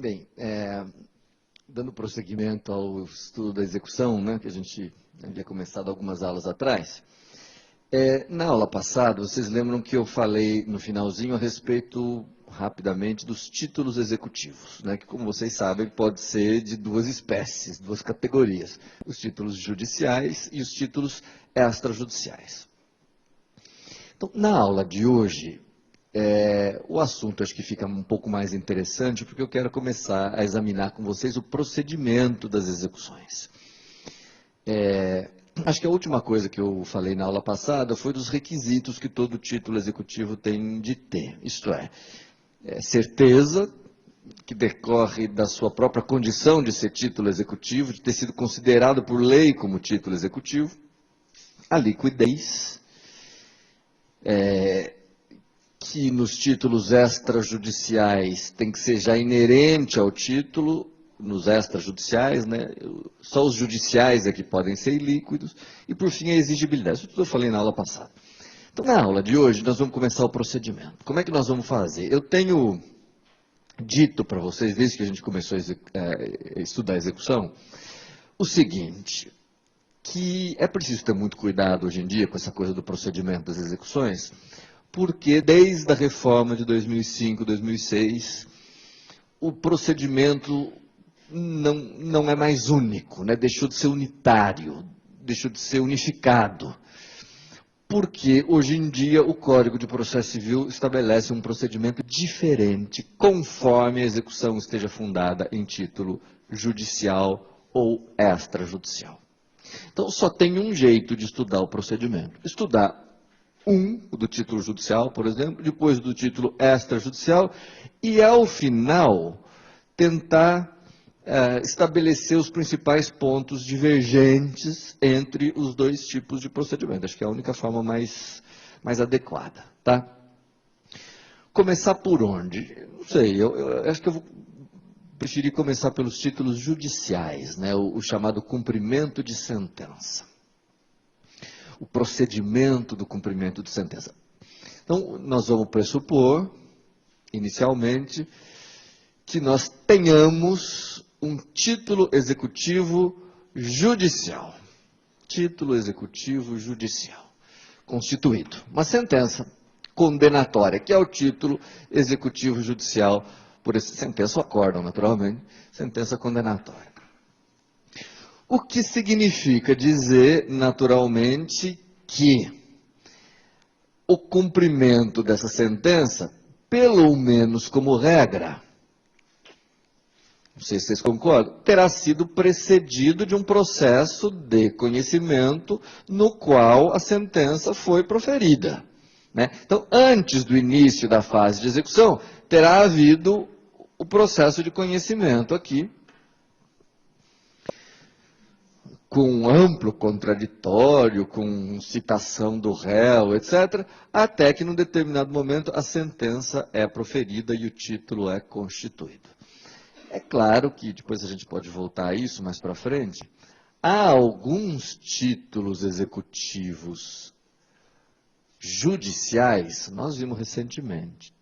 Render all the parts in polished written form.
Bem, dando prosseguimento ao estudo da execução, né, que a gente havia começado algumas aulas atrás, na aula passada, vocês lembram que eu falei no finalzinho a respeito, rapidamente, dos títulos executivos, né, que, como vocês sabem, pode ser de duas espécies, duas categorias, os títulos judiciais e os títulos extrajudiciais. Então, na aula de hoje, o assunto acho que fica um pouco mais interessante, porque eu quero começar a examinar com vocês o procedimento das execuções. Acho que a última coisa que eu falei na aula passada foi dos requisitos que todo título executivo tem de ter, isto é, certeza, que decorre da sua própria condição de ser título executivo, de ter sido considerado por lei como título executivo, a liquidez, que nos títulos extrajudiciais tem que ser já inerente ao título, nos extrajudiciais, né? Só os judiciais é que podem ser ilíquidos, e por fim a exigibilidade, isso tudo eu falei na aula passada. Então na aula de hoje nós vamos começar o procedimento. Como é que nós vamos fazer? Eu tenho dito para vocês, desde que a gente começou a estudar a execução, o seguinte, que é preciso ter muito cuidado hoje em dia com essa coisa do procedimento das execuções, porque desde a reforma de 2005, 2006, o procedimento não é mais único, né? Deixou de ser unitário, deixou de ser unificado, porque hoje em dia o Código de Processo Civil estabelece um procedimento diferente, conforme a execução esteja fundada em título judicial ou extrajudicial. Então, só tem um jeito de estudar o procedimento. Estudar o do título judicial, por exemplo, depois do título extrajudicial, e, ao final, tentar estabelecer os principais pontos divergentes entre os dois tipos de procedimento. Acho que é a única forma mais adequada, tá? Começar por onde? Não sei, eu acho que eu vou preferir começar pelos títulos judiciais, né? O chamado cumprimento de sentença. O procedimento do cumprimento de sentença. Então, nós vamos pressupor, inicialmente, que nós tenhamos um título executivo judicial. Título executivo judicial. Constituído. Uma sentença condenatória, que é o título executivo judicial, por essa sentença, o acórdão, naturalmente, sentença condenatória. O que significa dizer, naturalmente, que o cumprimento dessa sentença, pelo menos como regra, não sei se vocês concordam, terá sido precedido de um processo de conhecimento no qual a sentença foi proferida, né? Então, antes do início da fase de execução, terá havido o processo de conhecimento aqui, com amplo contraditório, com citação do réu, etc., até que, num determinado momento, a sentença é proferida e o título é constituído. É claro que, depois a gente pode voltar a isso mais para frente, há alguns títulos executivos judiciais, nós vimos recentemente,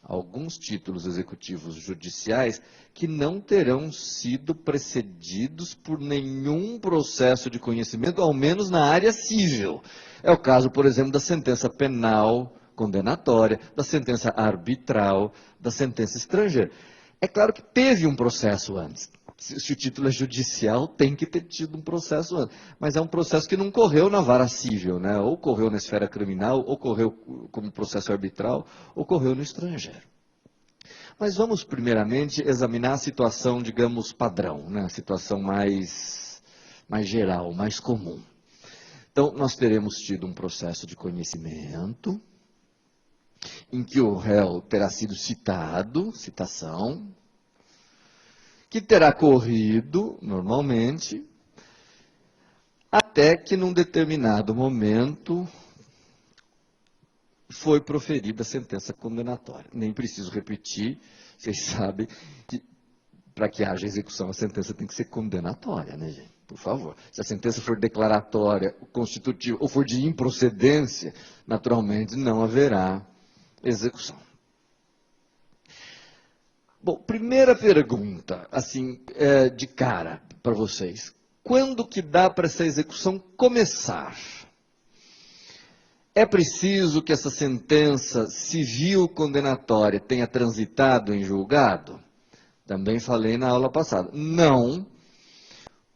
alguns títulos executivos judiciais que não terão sido precedidos por nenhum processo de conhecimento, ao menos na área civil. É o caso, por exemplo, da sentença penal condenatória, da sentença arbitral, da sentença estrangeira. É claro que teve um processo antes. Se o título é judicial, tem que ter tido um processo antes. Mas é um processo que não correu na vara civil, né? Ou correu na esfera criminal, ou correu como processo arbitral, ou correu no estrangeiro. Mas vamos, primeiramente, examinar a situação, digamos, padrão, né? A situação mais geral, mais comum. Então, nós teremos tido um processo de conhecimento, em que o réu terá sido citado, citação, que terá corrido, normalmente, até que num determinado momento foi proferida a sentença condenatória. Nem preciso repetir, vocês sabem que para que haja execução a sentença tem que ser condenatória, né, gente? Por favor. Se a sentença for declaratória, constitutiva ou for de improcedência, naturalmente não haverá execução. Bom, primeira pergunta, assim, de cara para vocês. Quando que dá para essa execução começar? É preciso que essa sentença civil condenatória tenha transitado em julgado? Também falei na aula passada. Não,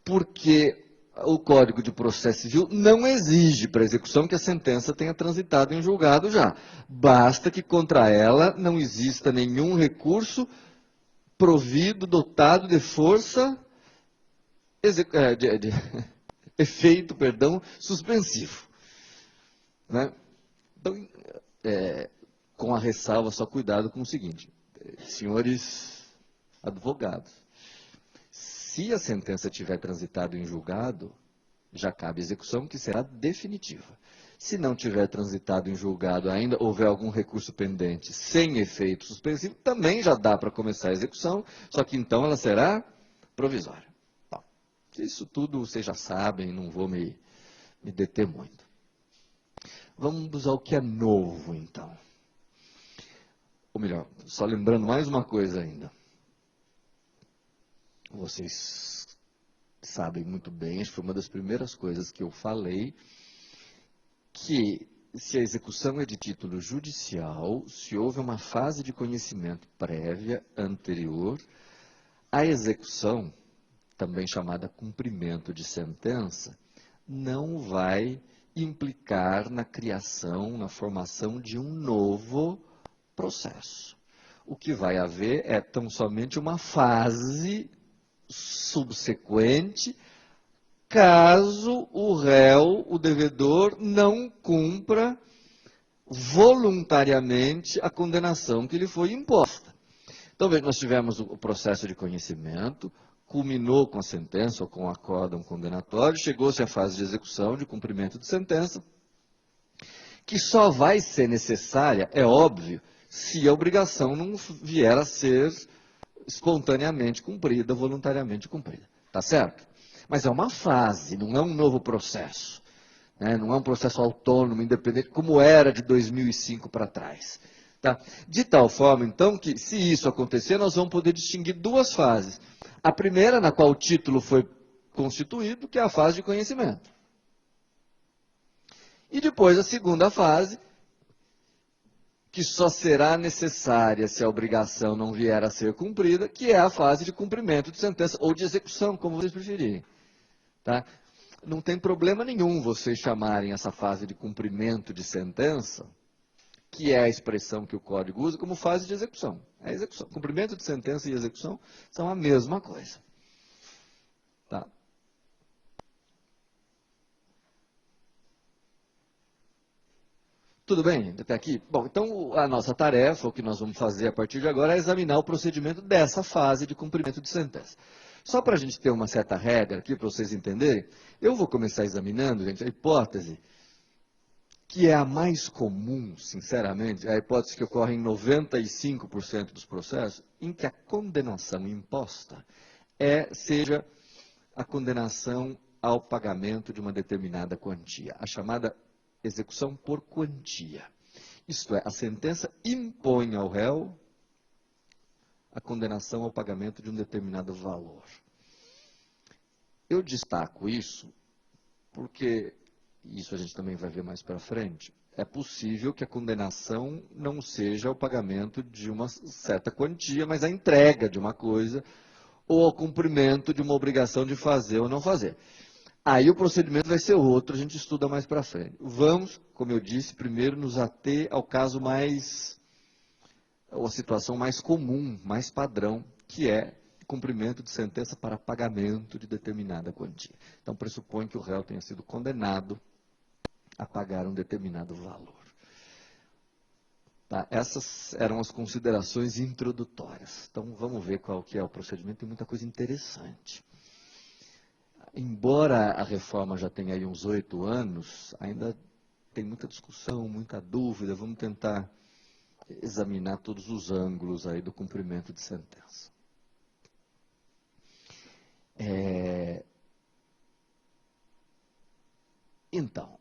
porque o Código de Processo Civil não exige para a execução que a sentença tenha transitado em julgado já. Basta que contra ela não exista nenhum recurso provido, dotado de força, efeito, perdão, suspensivo. Né? Então, com a ressalva, só cuidado com o seguinte, senhores advogados, se a sentença tiver transitado em julgado, já cabe execução, que será definitiva. Se não tiver transitado em julgado ainda, houver algum recurso pendente sem efeito suspensivo, também já dá para começar a execução, só que então ela será provisória. Bom, isso tudo vocês já sabem, não vou me deter muito. Vamos ao que é novo, então. Ou melhor, só lembrando mais uma coisa ainda. Vocês sabem muito bem, acho que foi uma das primeiras coisas que eu falei, que se a execução é de título judicial, se houve uma fase de conhecimento prévia, anterior, a execução, também chamada cumprimento de sentença, não vai implicar na criação, na formação de um novo processo. O que vai haver é tão somente uma fase subsequente, caso o réu, o devedor, não cumpra voluntariamente a condenação que lhe foi imposta. Então, veja, nós tivemos o processo de conhecimento, culminou com a sentença ou com o acórdão condenatório, chegou-se à fase de execução, de cumprimento de sentença, que só vai ser necessária, é óbvio, se a obrigação não vier a ser espontaneamente cumprida, voluntariamente cumprida. Tá certo? Mas é uma fase, não é um novo processo. Né? Não é um processo autônomo, independente, como era de 2005 para trás. Tá? De tal forma, então, que se isso acontecer, nós vamos poder distinguir duas fases. A primeira, na qual o título foi constituído, que é a fase de conhecimento. E depois a segunda fase, que só será necessária se a obrigação não vier a ser cumprida, que é a fase de cumprimento de sentença, ou de execução, como vocês preferirem. Tá? Não tem problema nenhum vocês chamarem essa fase de cumprimento de sentença, que é a expressão que o Código usa, como fase de execução. É execução. Cumprimento de sentença e execução são a mesma coisa. Tá? Tudo bem até aqui? Bom, então a nossa tarefa, o que nós vamos fazer a partir de agora, é examinar o procedimento dessa fase de cumprimento de sentença. Só para a gente ter uma certa regra aqui, para vocês entenderem, eu vou começar examinando, gente, a hipótese que é a mais comum, sinceramente, é a hipótese que ocorre em 95% dos processos, em que a condenação imposta seja a condenação ao pagamento de uma determinada quantia, a chamada execução por quantia. Isto é, a sentença impõe ao réu a condenação ao pagamento de um determinado valor. Eu destaco isso porque, isso a gente também vai ver mais para frente, é possível que a condenação não seja o pagamento de uma certa quantia, mas a entrega de uma coisa ou o cumprimento de uma obrigação de fazer ou não fazer. Aí o procedimento vai ser outro, a gente estuda mais para frente. Vamos, como eu disse, primeiro nos ater ao caso mais, ou a situação mais comum, mais padrão, que é cumprimento de sentença para pagamento de determinada quantia. Então, pressupõe que o réu tenha sido condenado a pagar um determinado valor. Tá? Essas eram as considerações introdutórias. Então, vamos ver qual que é o procedimento, tem muita coisa interessante. Embora a reforma já tenha aí uns 8 anos, ainda tem muita discussão, muita dúvida. Vamos tentar examinar todos os ângulos aí do cumprimento de sentença. Então,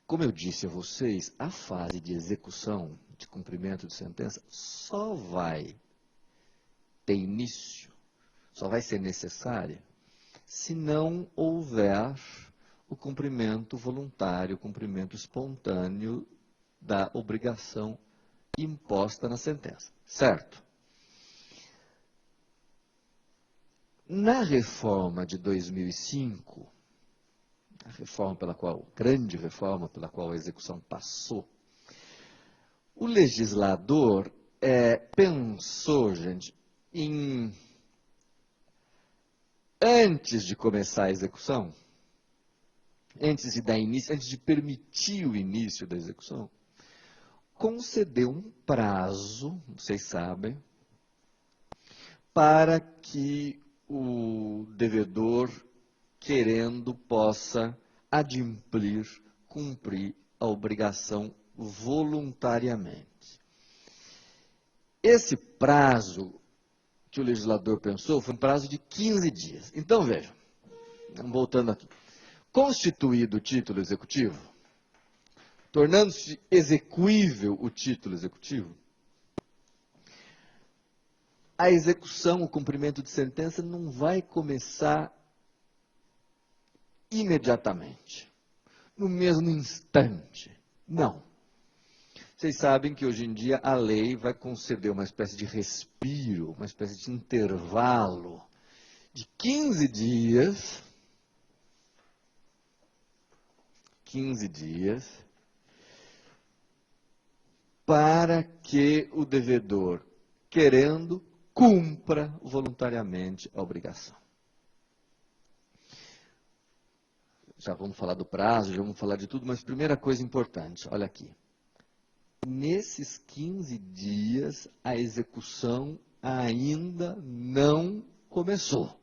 como eu disse a vocês, a fase de execução, de cumprimento de sentença, só vai ter início, só vai ser necessária se não houver o cumprimento voluntário, o cumprimento espontâneo da obrigação imposta na sentença, certo? Na reforma de 2005, grande reforma pela qual a execução passou, o legislador pensou, gente, antes de começar a execução, antes de dar início, antes de permitir o início da execução, concedeu um prazo, vocês sabem, para que o devedor, querendo, possa adimplir, cumprir a obrigação voluntariamente. Esse prazo que o legislador pensou foi um prazo de 15 dias. Então, vejam, voltando aqui. Constituído o título executivo, tornando-se execuível o título executivo, a execução, o cumprimento de sentença não vai começar imediatamente, no mesmo instante. Não. Vocês sabem que hoje em dia a lei vai conceder uma espécie de respiro, uma espécie de intervalo de 15 dias, para que o devedor, querendo, cumpra voluntariamente a obrigação. Já vamos falar do prazo, já vamos falar de tudo, mas primeira coisa importante, olha aqui. Nesses 15 dias, a execução ainda não começou.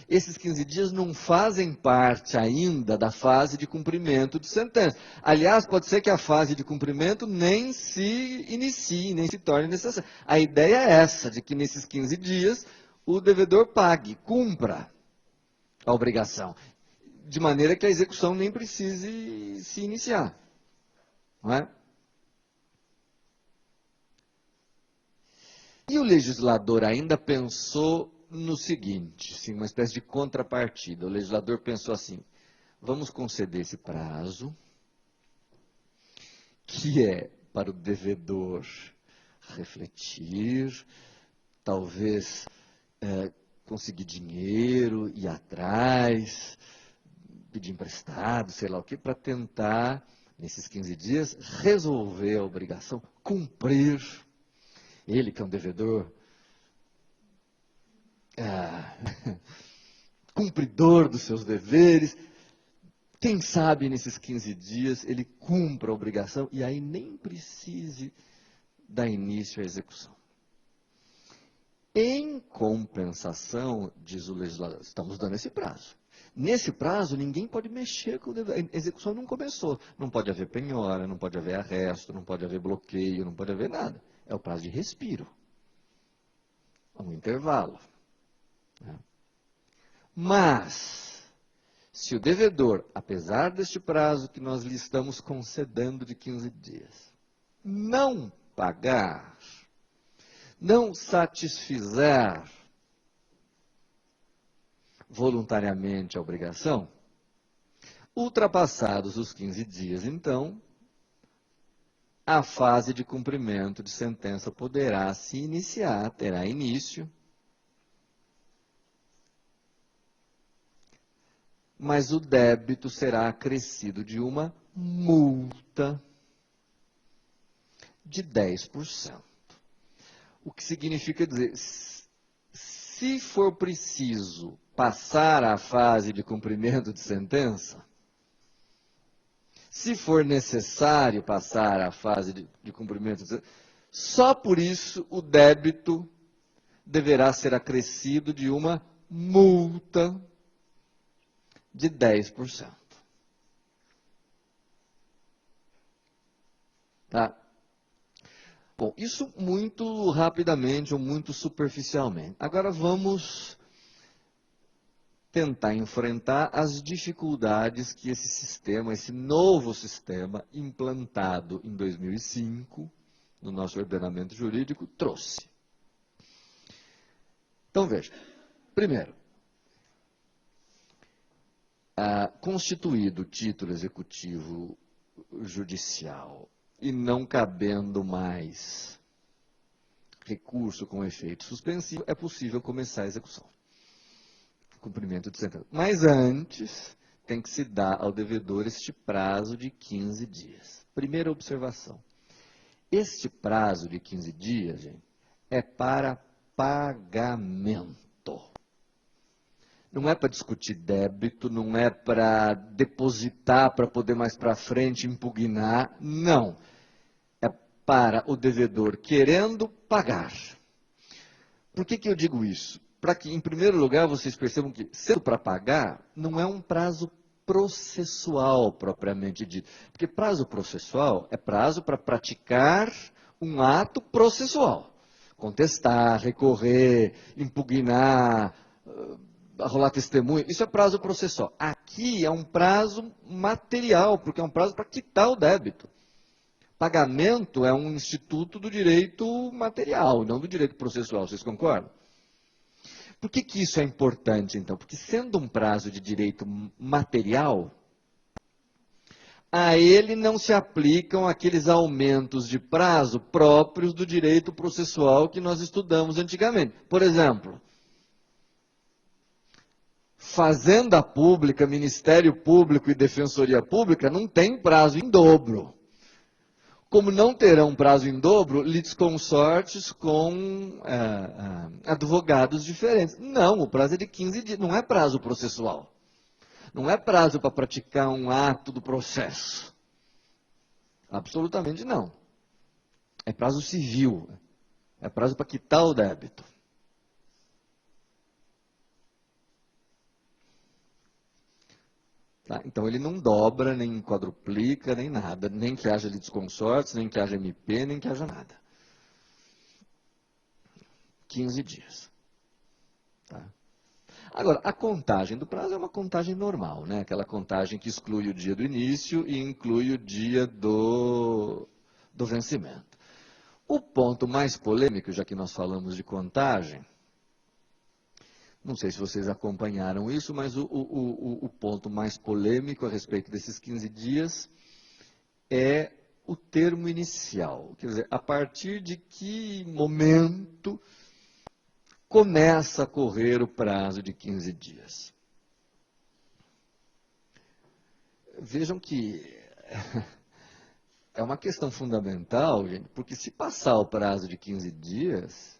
Esses 15 dias não fazem parte ainda da fase de cumprimento de sentença. Aliás, pode ser que a fase de cumprimento nem se inicie, nem se torne necessária. A ideia é essa, de que nesses 15 dias o devedor pague, cumpra a obrigação, de maneira que a execução nem precise se iniciar. Não é? E o legislador ainda pensou no seguinte, assim, uma espécie de contrapartida. O legislador pensou assim, vamos conceder esse prazo, que é para o devedor refletir, talvez conseguir dinheiro, ir atrás, pedir emprestado, sei lá o quê, para tentar, nesses 15 dias, resolver a obrigação, cumprir. Ele que é um devedor cumpridor dos seus deveres, quem sabe nesses 15 dias ele cumpra a obrigação e aí nem precise dar início à execução. Em compensação, diz o legislador, estamos dando esse prazo. Nesse prazo, ninguém pode mexer com o devedor. A execução não começou. Não pode haver penhora, não pode haver arresto, não pode haver bloqueio, não pode haver nada. É o prazo de respiro. É um intervalo. Mas, se o devedor, apesar deste prazo que nós lhe estamos concedendo de 15 dias, não pagar, não satisfizer voluntariamente a obrigação, ultrapassados os 15 dias, então, a fase de cumprimento de sentença poderá se iniciar, terá início, mas o débito será acrescido de uma multa de 10%. O que significa dizer, se for preciso passar a fase de cumprimento de sentença, se for necessário passar a fase de cumprimento de sentença, só por isso o débito deverá ser acrescido de uma multa de 10%. Tá? Bom, isso muito rapidamente ou muito superficialmente. Agora vamos tentar enfrentar as dificuldades que esse sistema, esse novo sistema implantado em 2005 no nosso ordenamento jurídico trouxe. Então, veja. Primeiro, constituído o título executivo judicial e não cabendo mais recurso com efeito suspensivo, é possível começar a execução. Cumprimento de sentença. Mas antes, tem que se dar ao devedor este prazo de 15 dias. Primeira observação. Este prazo de 15 dias, gente, é para pagamento. Não é para discutir débito, não é para depositar para poder mais para frente impugnar, não. É para o devedor querendo pagar. Por que eu digo isso? Para que, em primeiro lugar, vocês percebam que, sendo para pagar, não é um prazo processual propriamente dito. Porque prazo processual é prazo para praticar um ato processual. Contestar, recorrer, impugnar, arrolar testemunho, isso é prazo processual. Aqui é um prazo material, porque é um prazo para quitar o débito. Pagamento é um instituto do direito material, não do direito processual, vocês concordam? Por que isso é importante, então? Porque sendo um prazo de direito material, a ele não se aplicam aqueles aumentos de prazo próprios do direito processual que nós estudamos antigamente. Por exemplo, Fazenda Pública, Ministério Público e Defensoria Pública não tem prazo em dobro. Como não terão prazo em dobro, litisconsortes com advogados diferentes. Não, o prazo é de 15 dias, não é prazo processual. Não é prazo para praticar um ato do processo. Absolutamente não. É prazo civil. É prazo para quitar o débito. Tá? Então, ele não dobra, nem quadruplica, nem nada. Nem que haja litisconsortes, nem que haja MP, nem que haja nada. 15 dias. Tá? Agora, a contagem do prazo é uma contagem normal, né? Aquela contagem que exclui o dia do início e inclui o dia do vencimento. O ponto mais polêmico, já que nós falamos de contagem, não sei se vocês acompanharam isso, mas o ponto mais polêmico a respeito desses 15 dias é o termo inicial. Quer dizer, a partir de que momento começa a correr o prazo de 15 dias. Vejam que é uma questão fundamental, gente, porque se passar o prazo de 15 dias,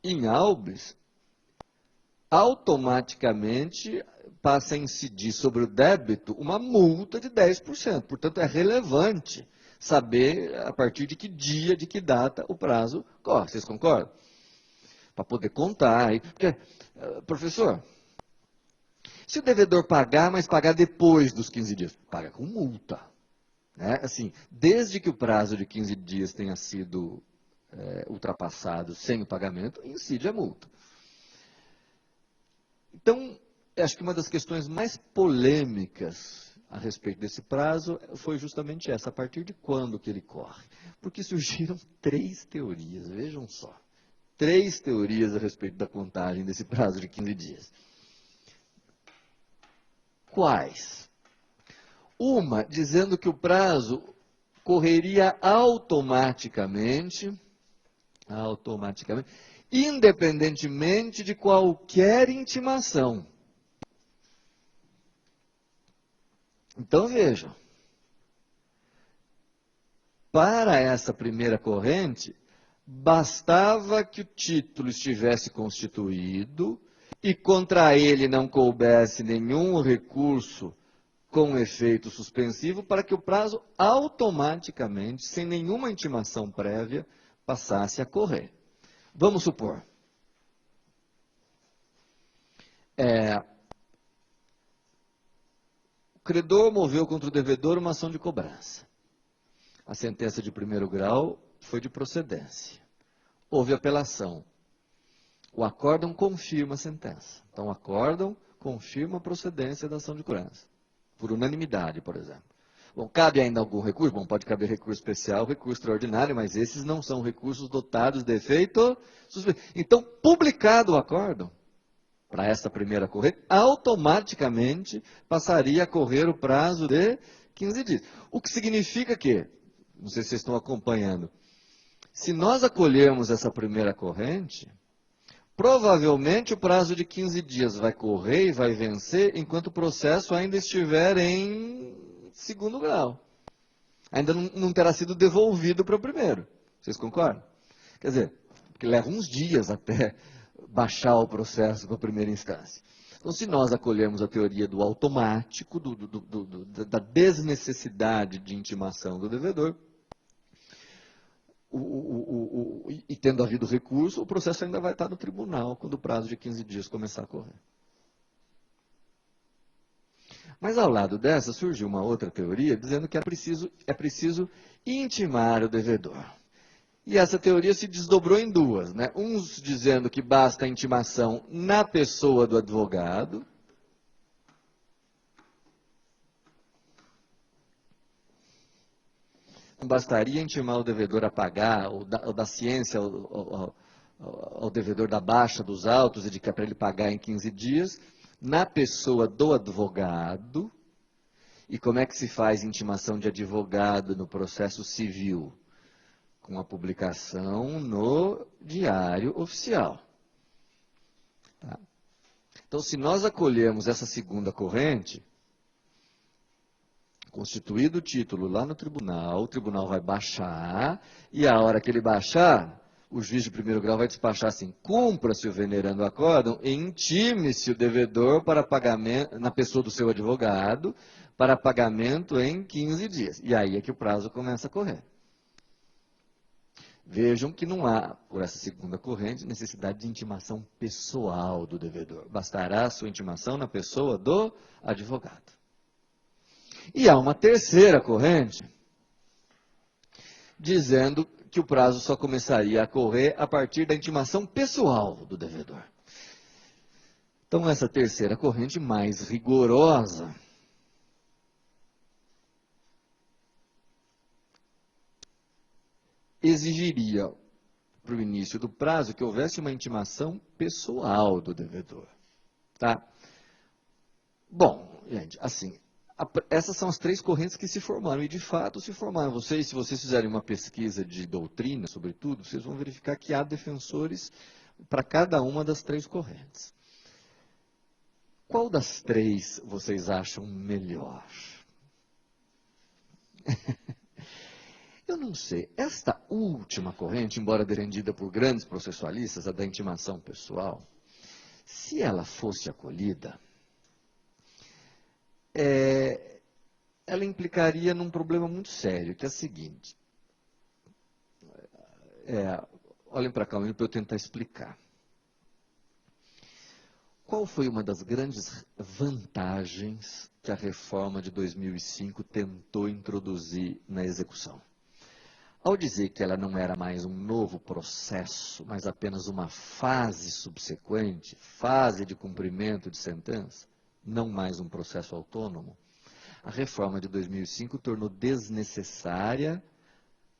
em Albis, automaticamente passa a incidir sobre o débito uma multa de 10%. Portanto, é relevante saber a partir de que dia, de que data o prazo corre. Vocês concordam? Para poder contar. Porque, professor, se o devedor pagar, mas pagar depois dos 15 dias, paga com multa. Né? Assim, desde que o prazo de 15 dias tenha sido ultrapassado sem o pagamento, incide a multa. Então, acho que uma das questões mais polêmicas a respeito desse prazo foi justamente essa, a partir de quando que ele corre. Porque surgiram 3 teorias, vejam só. 3 teorias a respeito da contagem desse prazo de 15 dias. Quais? Uma dizendo que o prazo correria automaticamente, independentemente de qualquer intimação. Então, vejam, para essa primeira corrente, bastava que o título estivesse constituído e contra ele não coubesse nenhum recurso com efeito suspensivo para que o prazo automaticamente, sem nenhuma intimação prévia, passasse a correr. Vamos supor, o credor moveu contra o devedor uma ação de cobrança. A sentença de primeiro grau foi de procedência. Houve apelação. O acórdão confirma a sentença. Então, o acórdão confirma a procedência da ação de cobrança. Por unanimidade, por exemplo. Bom, cabe ainda algum recurso? Bom, pode caber recurso especial, recurso extraordinário, mas esses não são recursos dotados de efeito suspensivo. Então, publicado o acórdão, para essa primeira corrente, automaticamente passaria a correr o prazo de 15 dias. O que significa que, não sei se vocês estão acompanhando, se nós acolhermos essa primeira corrente, provavelmente o prazo de 15 dias vai correr e vai vencer enquanto o processo ainda estiver em segundo grau. Ainda não terá sido devolvido para o primeiro. Vocês concordam? Quer dizer, porque leva uns dias até baixar o processo para a primeira instância. Então, se nós acolhermos a teoria do automático, da desnecessidade de intimação do devedor, e tendo havido recurso, o processo ainda vai estar no tribunal quando o prazo de 15 dias começar a correr. Mas ao lado dessa surgiu uma outra teoria dizendo que é preciso intimar o devedor. E essa teoria se desdobrou em duas, né? Uns dizendo que basta a intimação na pessoa do advogado. Não bastaria intimar o devedor a pagar, ou da ciência ao devedor da baixa dos autos e de que é para ele pagar em 15 dias, na pessoa do advogado. E como é que se faz intimação de advogado no processo civil? Com a publicação no Diário Oficial. Tá? Então, se nós acolhermos essa segunda corrente, constituído o título lá no tribunal, o tribunal vai baixar, e a hora que ele baixar, o juiz de primeiro grau vai despachar assim: cumpra-se o venerando acórdão e intime-se o devedor para pagamento, na pessoa do seu advogado, para pagamento em 15 dias. E aí é que o prazo começa a correr. Vejam que não há, por essa segunda corrente, necessidade de intimação pessoal do devedor. Bastará a sua intimação na pessoa do advogado. E há uma terceira corrente, dizendo que o prazo só começaria a correr a partir da intimação pessoal do devedor. Então, essa terceira corrente mais rigorosa exigiria, para o início do prazo, que houvesse uma intimação pessoal do devedor. Tá? Bom, gente, assim, essas são as três correntes que se formaram, e de fato se formaram. Se vocês fizerem uma pesquisa de doutrina, sobretudo, vocês vão verificar que há defensores para cada uma das três correntes. Qual das três vocês acham melhor? Eu não sei. Esta última corrente, embora defendida por grandes processualistas, a da intimação pessoal, se ela fosse acolhida, ela implicaria num problema muito sério, que é o seguinte. Olhem para cá para eu tentar explicar. Qual foi uma das grandes vantagens que a reforma de 2005 tentou introduzir na execução? Ao dizer que ela não era mais um novo processo, mas apenas uma fase subsequente, fase de cumprimento de sentença, não mais um processo autônomo, a reforma de 2005 tornou desnecessária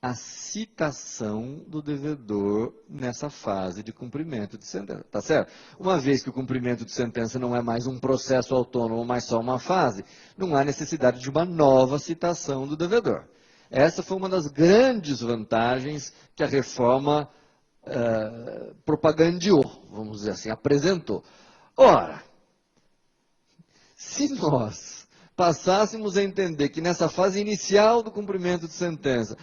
a citação do devedor nessa fase de cumprimento de sentença. Tá certo? Uma vez que o cumprimento de sentença não é mais um processo autônomo, mas só uma fase, não há necessidade de uma nova citação do devedor. Essa foi uma das grandes vantagens que a reforma propagandeou, vamos dizer assim, apresentou. Ora, se nós passássemos a entender que nessa fase inicial do cumprimento de sentença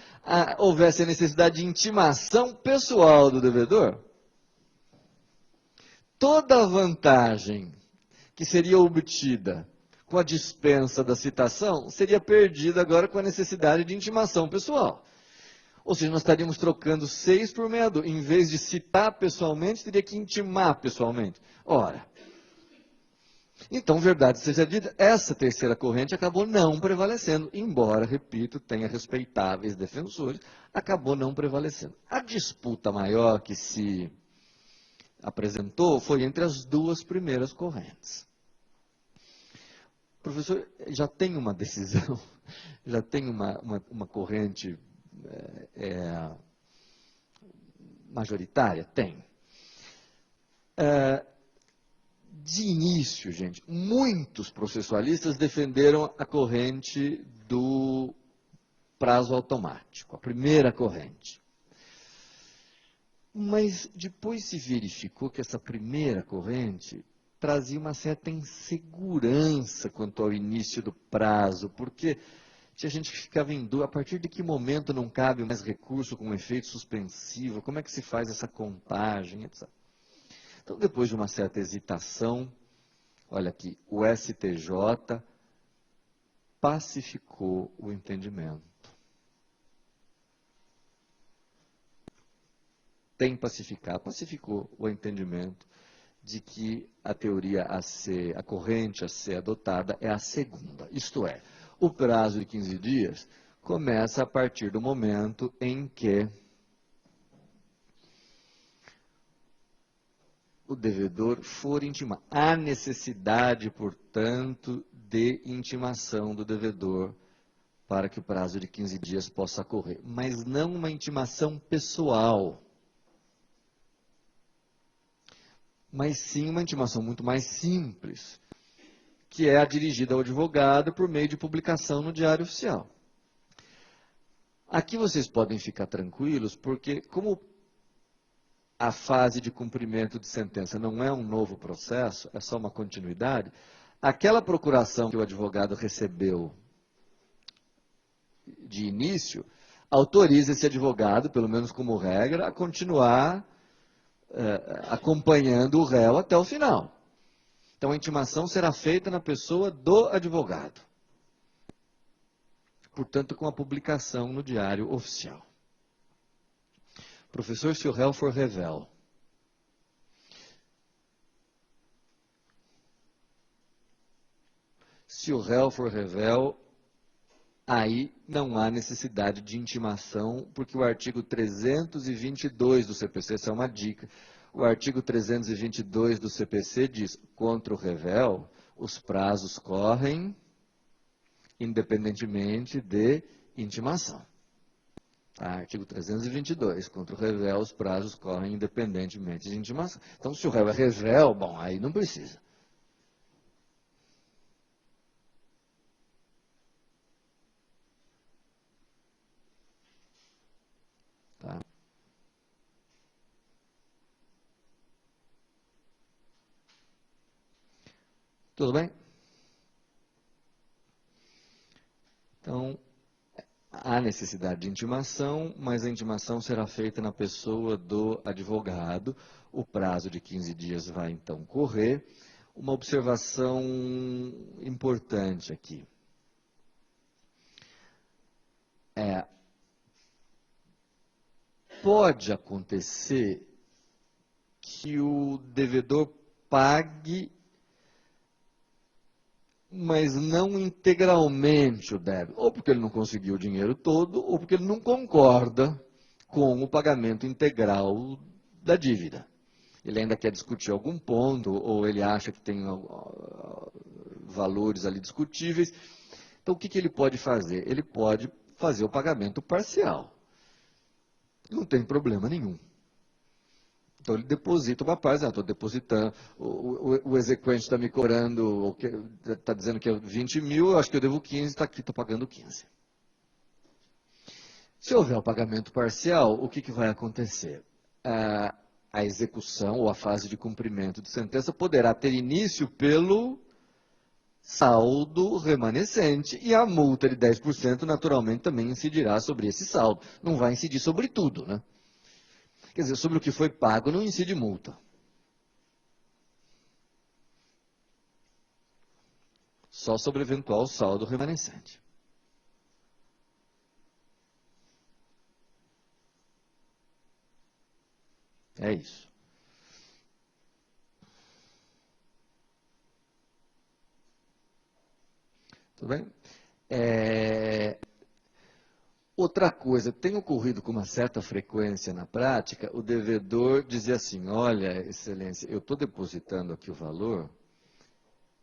houvesse a necessidade de intimação pessoal do devedor, toda a vantagem que seria obtida com a dispensa da citação seria perdida agora com a necessidade de intimação pessoal. Ou seja, nós estaríamos trocando 6 por meia dúzia. Em vez de citar pessoalmente, teria que intimar pessoalmente. Ora, então, verdade seja dita, essa terceira corrente acabou não prevalecendo, embora, repito, tenha respeitáveis defensores, acabou não prevalecendo. A disputa maior que se apresentou foi entre as duas primeiras correntes. Professor, já tem uma decisão já tem uma corrente majoritária? Tem. De início, gente, muitos processualistas defenderam a corrente do prazo automático, a primeira corrente. Mas depois se verificou que essa primeira corrente trazia uma certa insegurança quanto ao início do prazo, porque tinha gente que ficava em dúvida, a partir de que momento não cabe mais recurso com efeito suspensivo, como é que se faz essa contagem, etc. Então, depois de uma certa hesitação, olha aqui, o STJ pacificou o entendimento. Pacificou o entendimento de que a teoria a corrente a ser adotada é a segunda. Isto é, o prazo de 15 dias começa a partir do momento em que o devedor for intimar. Há necessidade, portanto, de intimação do devedor para que o prazo de 15 dias possa correr, mas não uma intimação pessoal, mas sim uma intimação muito mais simples, que é a dirigida ao advogado por meio de publicação no Diário Oficial. Aqui vocês podem ficar tranquilos, porque como a fase de cumprimento de sentença não é um novo processo, é só uma continuidade, aquela procuração que o advogado recebeu de início, autoriza esse advogado, pelo menos como regra, a continuar acompanhando o réu até o final. Então, a intimação será feita na pessoa do advogado. Portanto, com a publicação no Diário Oficial. Professor, se o réu for revel. Se o réu for revel, aí não há necessidade de intimação, porque o artigo 322 do CPC, essa é uma dica, o artigo 322 do CPC diz, contra o revel, os prazos correm independentemente de intimação. Tá? Artigo 322, contra o revel, os prazos correm independentemente de intimação. Então, se o réu é revel, bom, aí não precisa. Tá? Tudo bem? Então, há necessidade de intimação, mas a intimação será feita na pessoa do advogado. O prazo de 15 dias vai então correr. Uma observação importante aqui. Pode acontecer que o devedor pague, mas não integralmente o débito, ou porque ele não conseguiu o dinheiro todo, ou porque ele não concorda com o pagamento integral da dívida. Ele ainda quer discutir algum ponto, ou ele acha que tem valores ali discutíveis. Então, o que ele pode fazer? Ele pode fazer o pagamento parcial. Não tem problema nenhum. Então, ele deposita uma parte, estou depositando, o exequente está me cobrando, está dizendo que é 20 mil, eu acho que eu devo 15, está aqui, estou pagando 15. Se houver o pagamento parcial, o que vai acontecer? A execução ou a fase de cumprimento de sentença poderá ter início pelo saldo remanescente e a multa de 10% naturalmente também incidirá sobre esse saldo. Não vai incidir sobre tudo, né? Quer dizer, sobre o que foi pago não incide multa. Só sobre eventual saldo remanescente. É isso. Tudo bem? Outra coisa, tem ocorrido com uma certa frequência na prática, o devedor dizer assim, olha, excelência, eu estou depositando aqui o valor,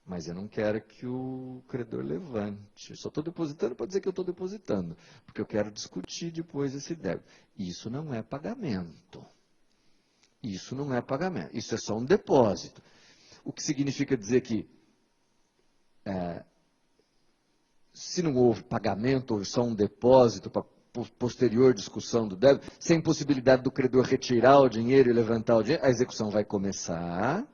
Mas eu não quero que o credor levante. Eu só estou depositando para dizer que eu estou depositando, porque eu quero discutir depois esse débito. Isso não é pagamento. Isso não é pagamento. Isso é só um depósito. O que significa dizer que se não houve pagamento, houve só um depósito para posterior discussão do débito, sem possibilidade do credor retirar o dinheiro e levantar o dinheiro, a execução vai começar.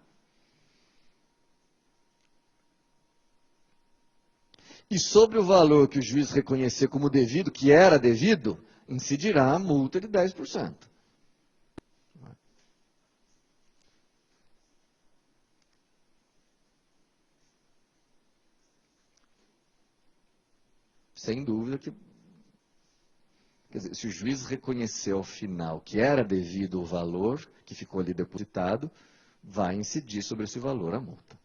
E sobre o valor que o juiz reconhecer como devido, que era devido, incidirá a multa de 10%. Sem dúvida que, quer dizer, se o juiz reconhecer ao final que era devido o valor que ficou ali depositado, vai incidir sobre esse valor a multa.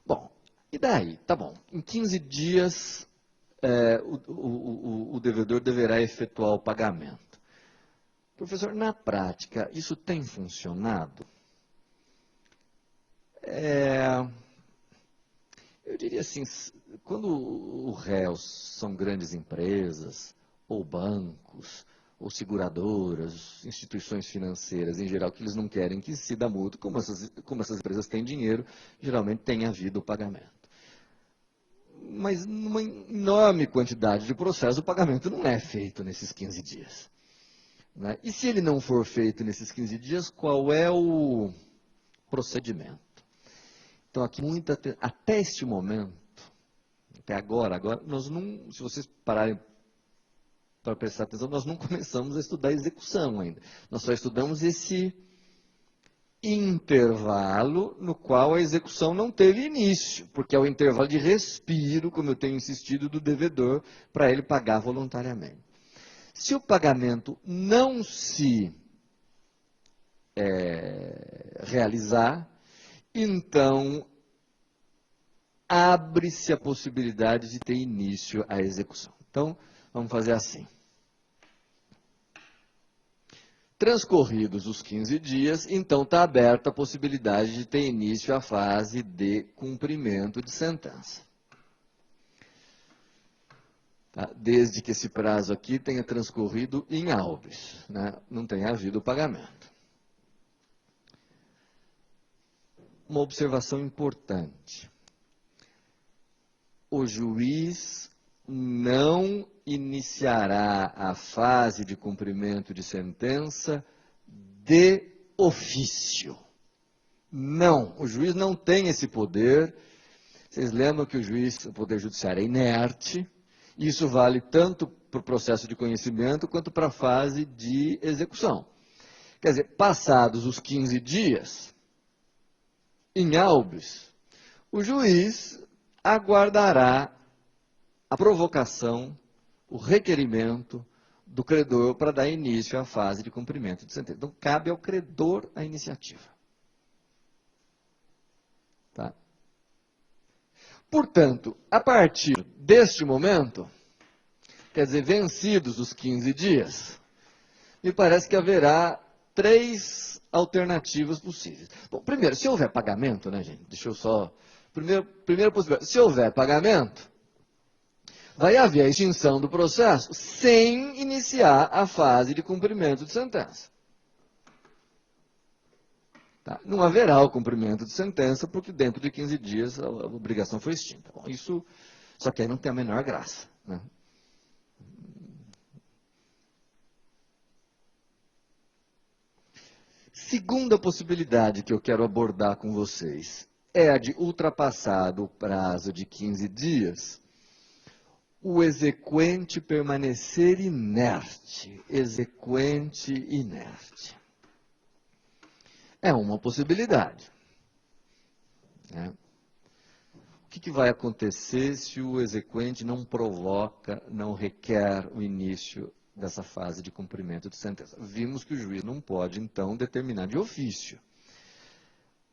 Bom, e daí? Tá bom, em 15 dias o devedor deverá efetuar o pagamento. Professor, na prática, isso tem funcionado? Eu diria assim, quando os réus são grandes empresas, ou bancos, ou seguradoras, instituições financeiras em geral, que eles não querem que se dá multa, como essas empresas têm dinheiro, geralmente tem havido o pagamento. Mas numa enorme quantidade de processos, o pagamento não é feito nesses 15 dias. Né? E se ele não for feito nesses 15 dias, qual é o procedimento? Então, aqui, até este momento, até agora, nós não, se vocês pararem para prestar atenção, nós não começamos a estudar a execução ainda. Nós só estudamos esse intervalo no qual a execução não teve início, porque é o intervalo de respiro, como eu tenho insistido, do devedor, para ele pagar voluntariamente. Se o pagamento não se realizar, então abre-se a possibilidade de ter início à execução. Então, vamos fazer assim. Transcorridos os 15 dias, então está aberta a possibilidade de ter início a fase de cumprimento de sentença. Tá? Desde que esse prazo aqui tenha transcorrido em aubis, né? Não tenha havido pagamento. Uma observação importante. O juiz não iniciará a fase de cumprimento de sentença de ofício. Não, o juiz não tem esse poder. Vocês lembram que o Poder Judiciário é inerte. Isso vale tanto para o processo de conhecimento quanto para a fase de execução. Quer dizer, passados os 15 dias, em aubis, o juiz aguardará a provocação, o requerimento do credor para dar início à fase de cumprimento de sentença. Então, cabe ao credor a iniciativa. Tá? Portanto, a partir deste momento, quer dizer, vencidos os 15 dias, me parece que haverá 3 alternativas possíveis. Bom, primeiro, se houver pagamento, né, gente? Deixa eu só... Primeira possibilidade, se houver pagamento, vai haver a extinção do processo sem iniciar a fase de cumprimento de sentença. Tá? Não haverá o cumprimento de sentença, porque dentro de 15 dias a obrigação foi extinta. Bom, isso, só que aí não tem a menor graça. Né? Segunda possibilidade que eu quero abordar com vocês é a de, ultrapassado o prazo de 15 dias, o exequente permanecer inerte. Exequente inerte. É uma possibilidade. Né? O que vai acontecer se o exequente não provoca, não requer o início dessa fase de cumprimento de sentença? Vimos que o juiz não pode, então, determinar de ofício.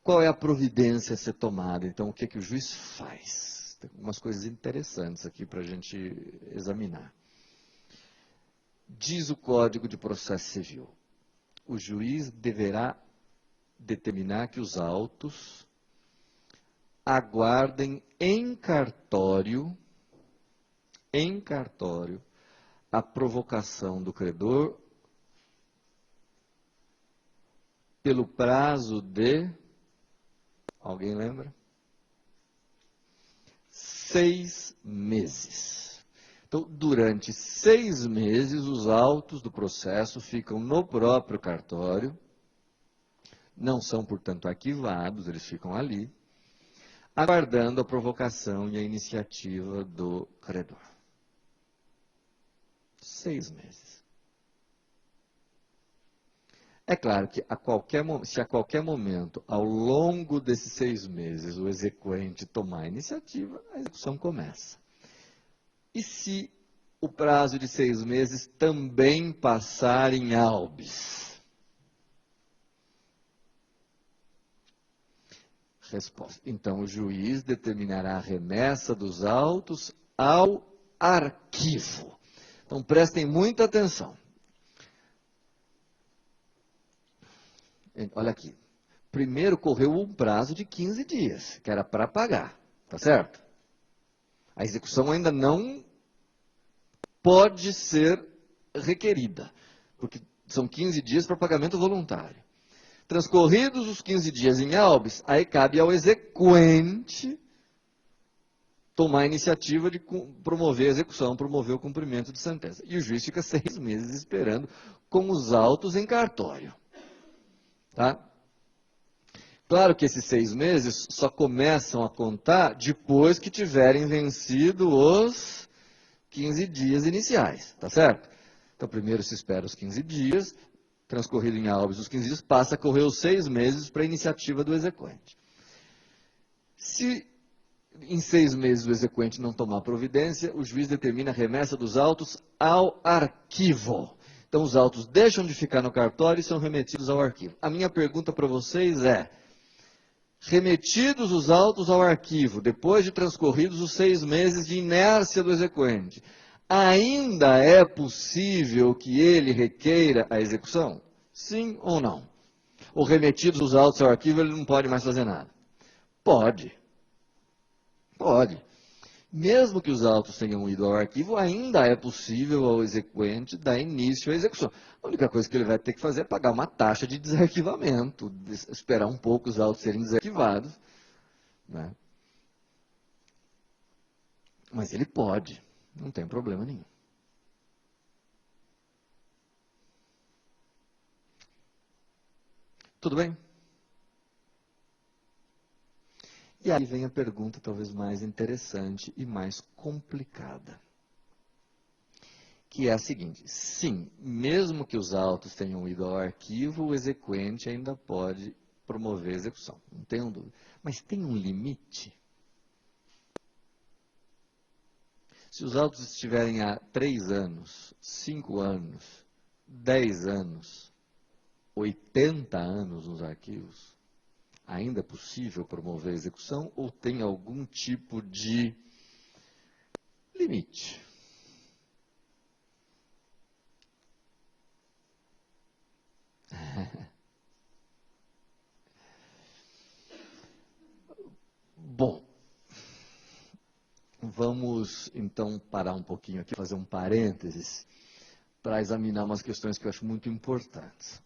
Qual é a providência a ser tomada? Então, o que o juiz faz? Tem algumas coisas interessantes aqui para a gente examinar. Diz o Código de Processo Civil, o juiz deverá determinar que os autos aguardem em cartório, a provocação do credor pelo prazo de, alguém lembra? 6 meses. Então, durante 6 meses, os autos do processo ficam no próprio cartório, não são, portanto, arquivados, eles ficam ali, aguardando a provocação e a iniciativa do credor. 6 meses. É claro que se a qualquer momento, ao longo desses 6 meses, o exequente tomar a iniciativa, a execução começa. E se o prazo de 6 meses também passar em albis? Resposta. Então, o juiz determinará a remessa dos autos ao arquivo. Então, prestem muita atenção. Olha aqui. Primeiro correu um prazo de 15 dias, que era para pagar, tá certo? A execução ainda não pode ser requerida, porque são 15 dias para pagamento voluntário. Transcorridos os 15 dias em albis, aí cabe ao exequente tomar a iniciativa de promover a execução, promover o cumprimento de sentença. E o juiz fica 6 meses esperando com os autos em cartório. Tá? Claro que esses 6 meses só começam a contar depois que tiverem vencido os 15 dias iniciais, tá certo? Então, primeiro se espera os 15 dias, transcorrido em albis os 15 dias, passa a correr os 6 meses para a iniciativa do exequente. Se em 6 meses o exequente não tomar providência, o juiz determina a remessa dos autos ao arquivo. Então, os autos deixam de ficar no cartório e são remetidos ao arquivo. A minha pergunta para vocês é, remetidos os autos ao arquivo, depois de transcorridos os 6 meses de inércia do exequente, ainda é possível que ele requeira a execução? Sim ou não? Ou remetidos os autos ao arquivo, ele não pode mais fazer nada? Pode. Pode. Mesmo que os autos tenham ido ao arquivo, ainda é possível ao exequente dar início à execução. A única coisa que ele vai ter que fazer é pagar uma taxa de desarquivamento, esperar um pouco os autos serem desarquivados, né? Mas ele pode, não tem problema nenhum. Tudo bem? E aí vem a pergunta talvez mais interessante e mais complicada, que é a seguinte: sim, mesmo que os autos tenham ido ao arquivo, o exequente ainda pode promover a execução, não tenho dúvida. Mas tem um limite? Se os autos estiverem há 3 anos, 5 anos, 10 anos, 80 anos nos arquivos, ainda é possível promover a execução ou tem algum tipo de limite? Bom, vamos então parar um pouquinho aqui, fazer um parênteses, para examinar umas questões que eu acho muito importantes.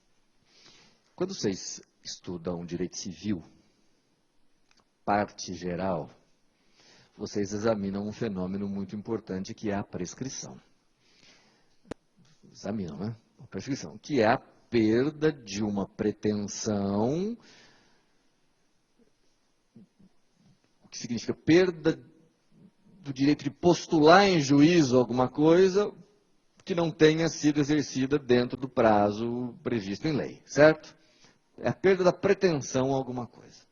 Quando vocês estudam direito civil, parte geral, vocês examinam um fenômeno muito importante que é a prescrição. Examinam, né? A prescrição, que é a perda de uma pretensão, o que significa perda do direito de postular em juízo alguma coisa que não tenha sido exercida dentro do prazo previsto em lei, certo? É a perda da pretensão a alguma coisa.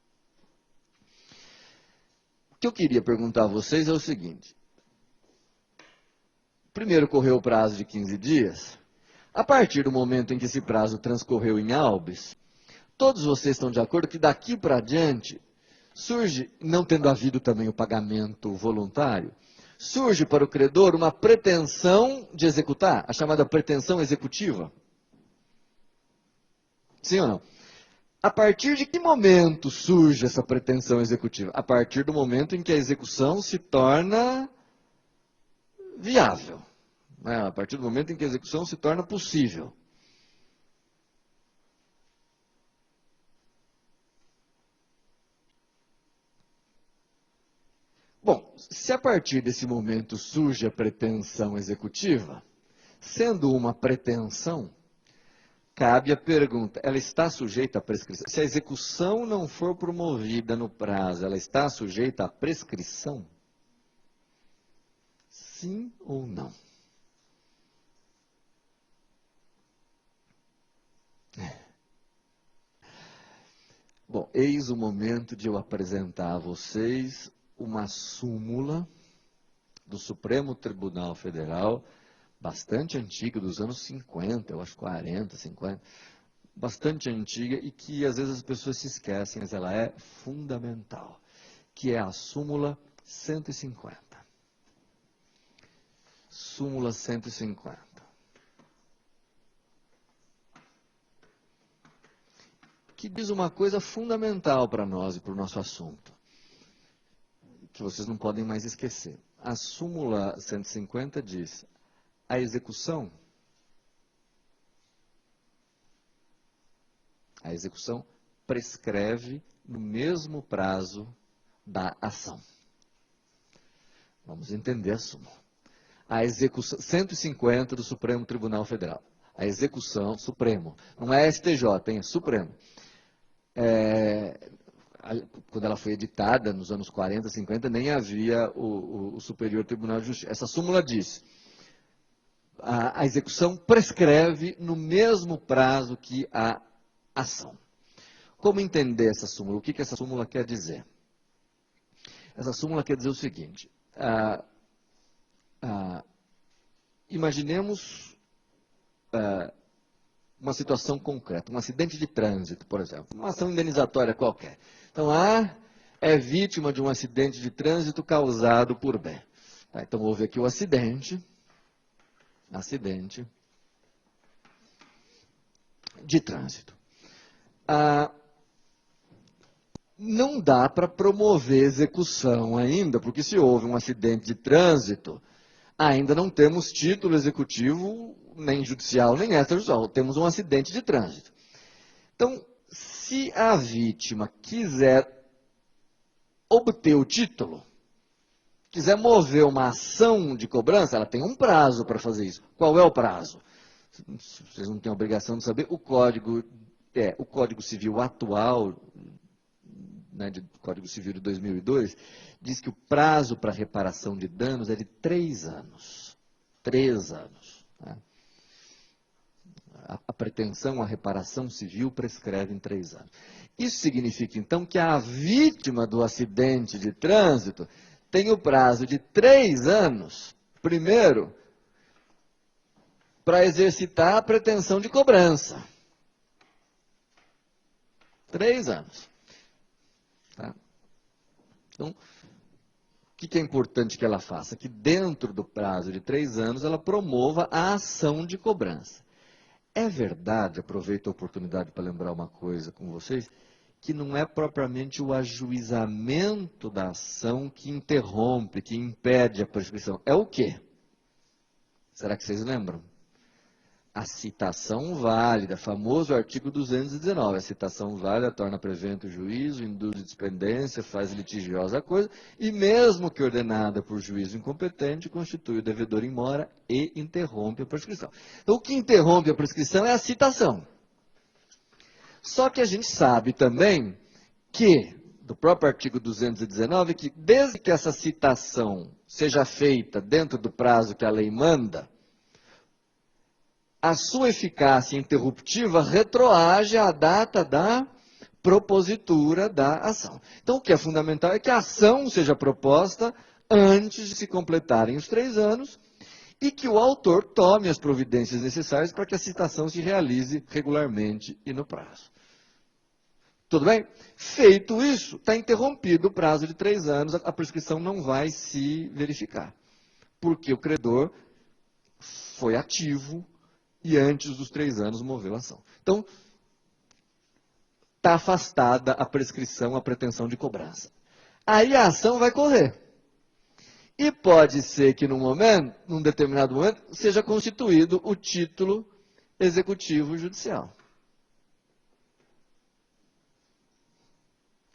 O que eu queria perguntar a vocês é o seguinte. Primeiro correu o prazo de 15 dias. A partir do momento em que esse prazo transcorreu em albis, todos vocês estão de acordo que daqui para adiante surge, não tendo havido também o pagamento voluntário, surge para o credor uma pretensão de executar, a chamada pretensão executiva? Sim ou não? A partir de que momento surge essa pretensão executiva? A partir do momento em que a execução se torna viável, né? A partir do momento em que a execução se torna possível. Bom, se a partir desse momento surge a pretensão executiva, sendo uma pretensão, cabe a pergunta, ela está sujeita à prescrição? Se a execução não for promovida no prazo, ela está sujeita à prescrição? Sim ou não? Bom, eis o momento de eu apresentar a vocês uma súmula do Supremo Tribunal Federal, bastante antiga, dos anos 50, eu acho 40, 50, bastante antiga e que às vezes as pessoas se esquecem, mas ela é fundamental, que é a súmula 150. Súmula 150. Que diz uma coisa fundamental para nós e para o nosso assunto, que vocês não podem mais esquecer. A súmula 150 diz: a execução prescreve no mesmo prazo da ação. Vamos entender a súmula. A execução 150 do Supremo Tribunal Federal. A execução, Supremo, não é STJ, é Supremo. Quando ela foi editada, nos anos 40, 50, nem havia o Superior Tribunal de Justiça. Essa súmula diz: a execução prescreve no mesmo prazo que a ação. Como entender essa súmula? O que essa súmula quer dizer? Essa súmula quer dizer o seguinte: imaginemos uma situação concreta, um acidente de trânsito, por exemplo, uma ação indenizatória qualquer. Então, A é vítima de um acidente de trânsito causado por B. Tá, então, houve aqui o acidente de trânsito. Não dá para promover execução ainda, porque se houve um acidente de trânsito, ainda não temos título executivo, nem judicial, nem extrajudicial. Temos um acidente de trânsito. Então, se a vítima quiser obter o título, quiser mover uma ação de cobrança, ela tem um prazo para fazer isso. Qual é o prazo? Vocês não têm obrigação de saber. O Código Civil atual, né, do Código Civil de 2002, diz que o prazo para reparação de danos é de 3 anos. 3 anos. Né? A pretensão à reparação civil prescreve em 3 anos. Isso significa, então, que a vítima do acidente de trânsito tem o prazo de 3 anos, primeiro, para exercitar a pretensão de cobrança. 3 anos. Tá? Então, o que é importante que ela faça? Que dentro do prazo de 3 anos ela promova a ação de cobrança. É verdade, aproveito a oportunidade para lembrar uma coisa com vocês, que não é propriamente o ajuizamento da ação que interrompe, que impede a prescrição. É o quê? Será que vocês lembram? A citação válida, famoso artigo 219. A citação válida torna prevento o juízo, induz dispendência, faz litigiosa a coisa, e mesmo que ordenada por juízo incompetente, constitui o devedor em mora e interrompe a prescrição. Então, o que interrompe a prescrição é a citação. Só que a gente sabe também que, do próprio artigo 219, que desde que essa citação seja feita dentro do prazo que a lei manda, a sua eficácia interruptiva retroage à data da propositura da ação. Então, o que é fundamental é que a ação seja proposta antes de se completarem os 3 anos e que o autor tome as providências necessárias para que a citação se realize regularmente e no prazo. Tudo bem? Feito isso, está interrompido o prazo de 3 anos, a prescrição não vai se verificar, porque o credor foi ativo e antes dos 3 anos moveu a ação. Então, está afastada a prescrição, a pretensão de cobrança. Aí a ação vai correr. E pode ser que num determinado momento, seja constituído o título executivo judicial.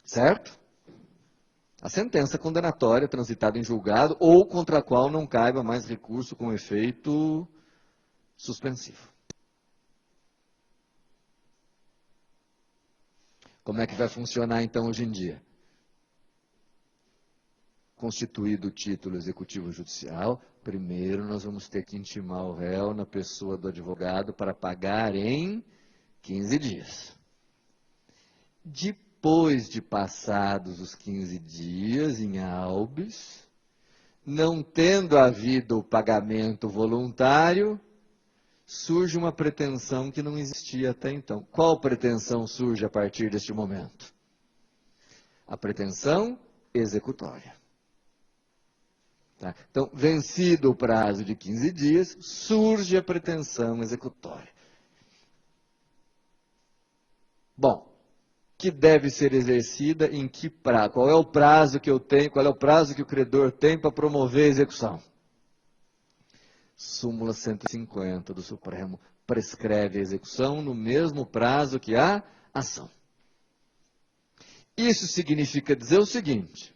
Certo? A sentença condenatória transitada em julgado ou contra a qual não caiba mais recurso com efeito suspensivo. Como é que vai funcionar então hoje em dia? Constituído o título executivo judicial, primeiro nós vamos ter que intimar o réu na pessoa do advogado para pagar em 15 dias. Depois de passados os 15 dias em habeas, não tendo havido o pagamento voluntário, surge uma pretensão que não existia até então. Qual pretensão surge a partir deste momento? A pretensão executória. Tá? Então, vencido o prazo de 15 dias, surge a pretensão executória. Bom, que deve ser exercida em que prazo? Qual é o prazo que eu tenho, qual é o prazo que o credor tem para promover a execução? Súmula 150 do Supremo prescreve a execução no mesmo prazo que a ação. Isso significa dizer o seguinte: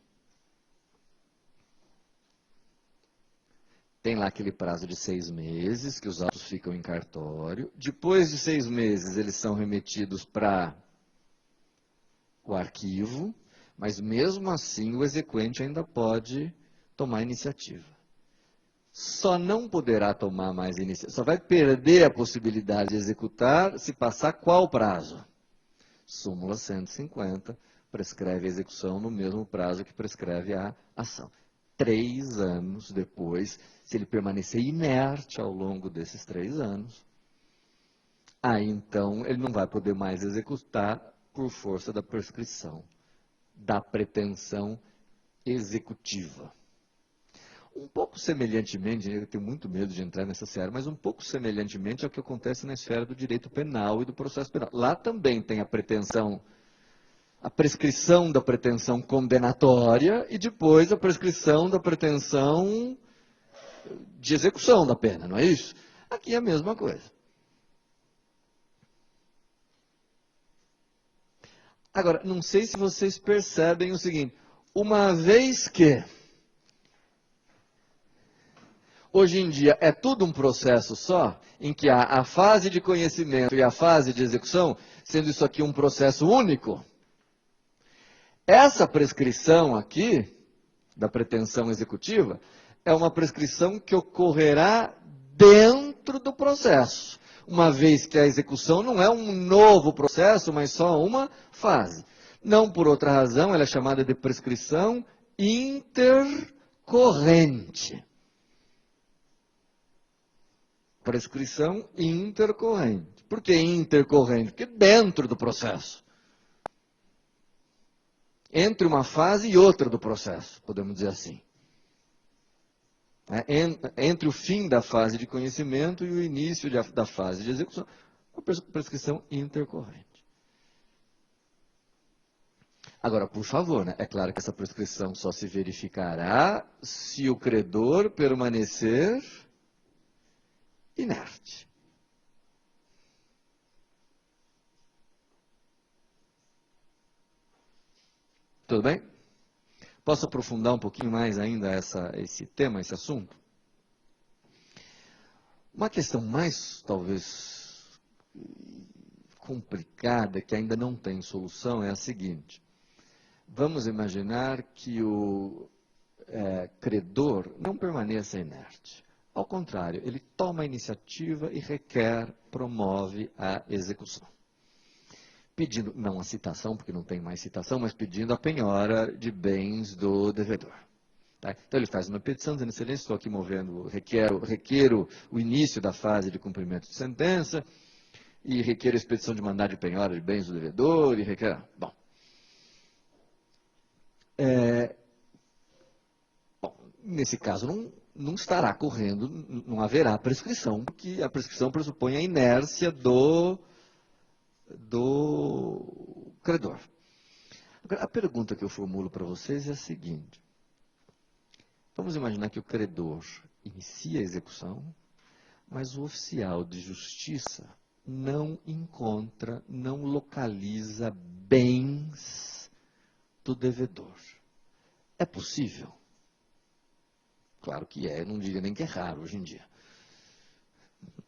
tem lá aquele prazo de 6 meses, que os autos ficam em cartório. Depois de 6 meses, eles são remetidos para o arquivo, mas mesmo assim o exequente ainda pode tomar iniciativa. Só não poderá tomar mais iniciativa, só vai perder a possibilidade de executar se passar qual prazo? Súmula 150 prescreve a execução no mesmo prazo que prescreve a ação. 3 anos depois, se ele permanecer inerte ao longo desses 3 anos, aí então ele não vai poder mais executar por força da prescrição, da pretensão executiva. Um pouco semelhantemente, eu tenho muito medo de entrar nessa seara, mas um pouco semelhantemente ao que acontece na esfera do direito penal e do processo penal. Lá também tem a pretensão, a prescrição da pretensão condenatória e depois a prescrição da pretensão de execução da pena, não é isso? Aqui é a mesma coisa. Agora, não sei se vocês percebem o seguinte, uma vez que hoje em dia é tudo um processo só, em que há a fase de conhecimento e a fase de execução, sendo isso aqui um processo único, essa prescrição aqui, da pretensão executiva, é uma prescrição que ocorrerá dentro do processo, uma vez que a execução não é um novo processo, mas só uma fase. Não por outra razão, ela é chamada de prescrição intercorrente. Prescrição intercorrente. Por que intercorrente? Porque dentro do processo. Entre uma fase e outra do processo, podemos dizer assim. Entre o fim da fase de conhecimento e o início da fase de execução, a prescrição intercorrente. Agora, por favor, né? É claro que essa prescrição só se verificará se o credor permanecer inerte. Tudo bem? Posso aprofundar um pouquinho mais ainda esse tema, esse assunto? Uma questão mais, talvez, complicada, que ainda não tem solução, é a seguinte. Vamos imaginar que o credor não permaneça inerte. Ao contrário, ele toma a iniciativa e requer, promove a execução. Pedindo, não a citação, porque não tem mais citação, mas pedindo a penhora de bens do devedor. Tá? Então ele faz uma petição dizendo, excelência, estou aqui movendo, requero o início da fase de cumprimento de sentença, e requer a expedição de mandado de penhora de bens do devedor, e requer... Bom, nesse caso não estará correndo, não haverá prescrição, porque a prescrição pressupõe a inércia do credor. Agora, a pergunta que eu formulo para vocês é a seguinte. Vamos imaginar que o credor inicia a execução, mas o oficial de justiça não encontra, não localiza bens do devedor. É possível? Claro que é, eu não diria nem que é raro hoje em dia.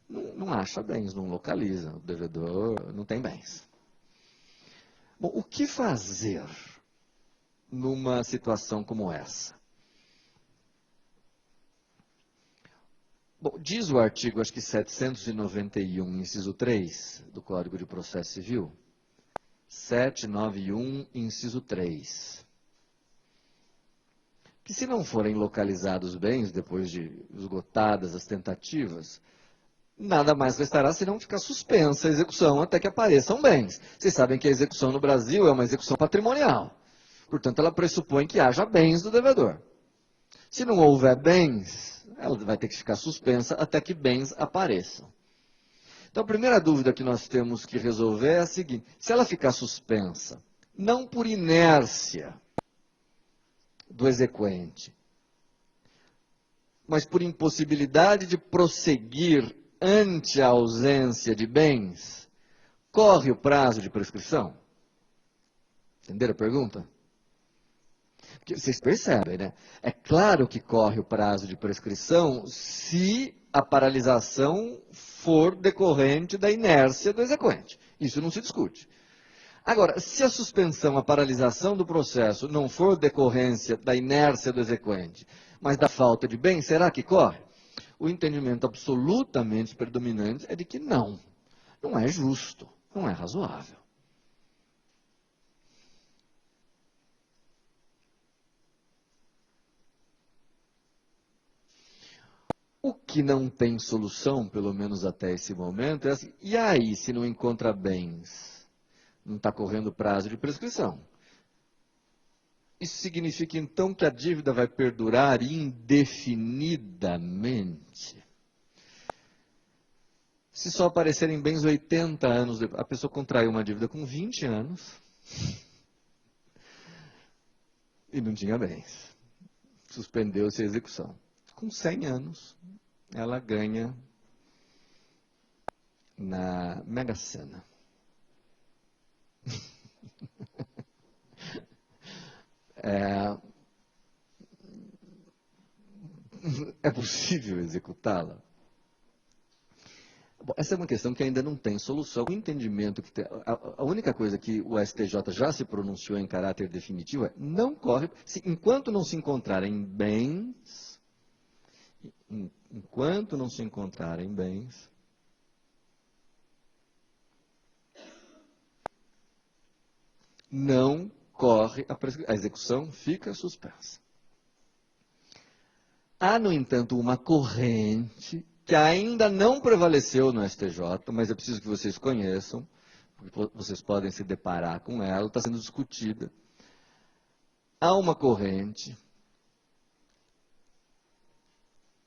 Não acha bens, não localiza, o devedor não tem bens. Bom, o que fazer numa situação como essa? Bom, diz o artigo, acho que 791, inciso 3, do Código de Processo Civil, 791, inciso 3, que se não forem localizados bens, depois de esgotadas as tentativas, nada mais restará senão ficar suspensa a execução até que apareçam bens. Vocês sabem que a execução no Brasil é uma execução patrimonial. Portanto, ela pressupõe que haja bens do devedor. Se não houver bens, ela vai ter que ficar suspensa até que bens apareçam. Então, a primeira dúvida que nós temos que resolver é a seguinte: se ela ficar suspensa, não por inércia do exequente, mas por impossibilidade de prosseguir ante a ausência de bens, corre o prazo de prescrição? Entenderam a pergunta? Porque vocês percebem, né? É claro que corre o prazo de prescrição se a paralisação for decorrente da inércia do exequente. Isso não se discute. Agora, se a suspensão, a paralisação do processo não for decorrência da inércia do exequente, mas da falta de bem, será que corre? O entendimento absolutamente predominante é de que não. Não é justo, não é razoável. O que não tem solução, pelo menos até esse momento, é assim: e aí, se não encontra bens? Não está correndo prazo de prescrição. Isso significa, então, que a dívida vai perdurar indefinidamente? Se só aparecerem bens 80 anos depois, a pessoa contraiu uma dívida com 20 anos e não tinha bens. Suspendeu-se a execução. Com 100 anos, ela ganha na Mega Sena. É possível executá-la? Bom, essa é uma questão que ainda não tem solução. O entendimento que tem, a única coisa que o STJ já se pronunciou em caráter definitivo é: não corre, enquanto não se encontrarem bens, não corre a execução, fica suspensa. Há, no entanto, uma corrente que ainda não prevaleceu no STJ, mas é preciso que vocês conheçam, porque vocês podem se deparar com ela, está sendo discutida. Há uma corrente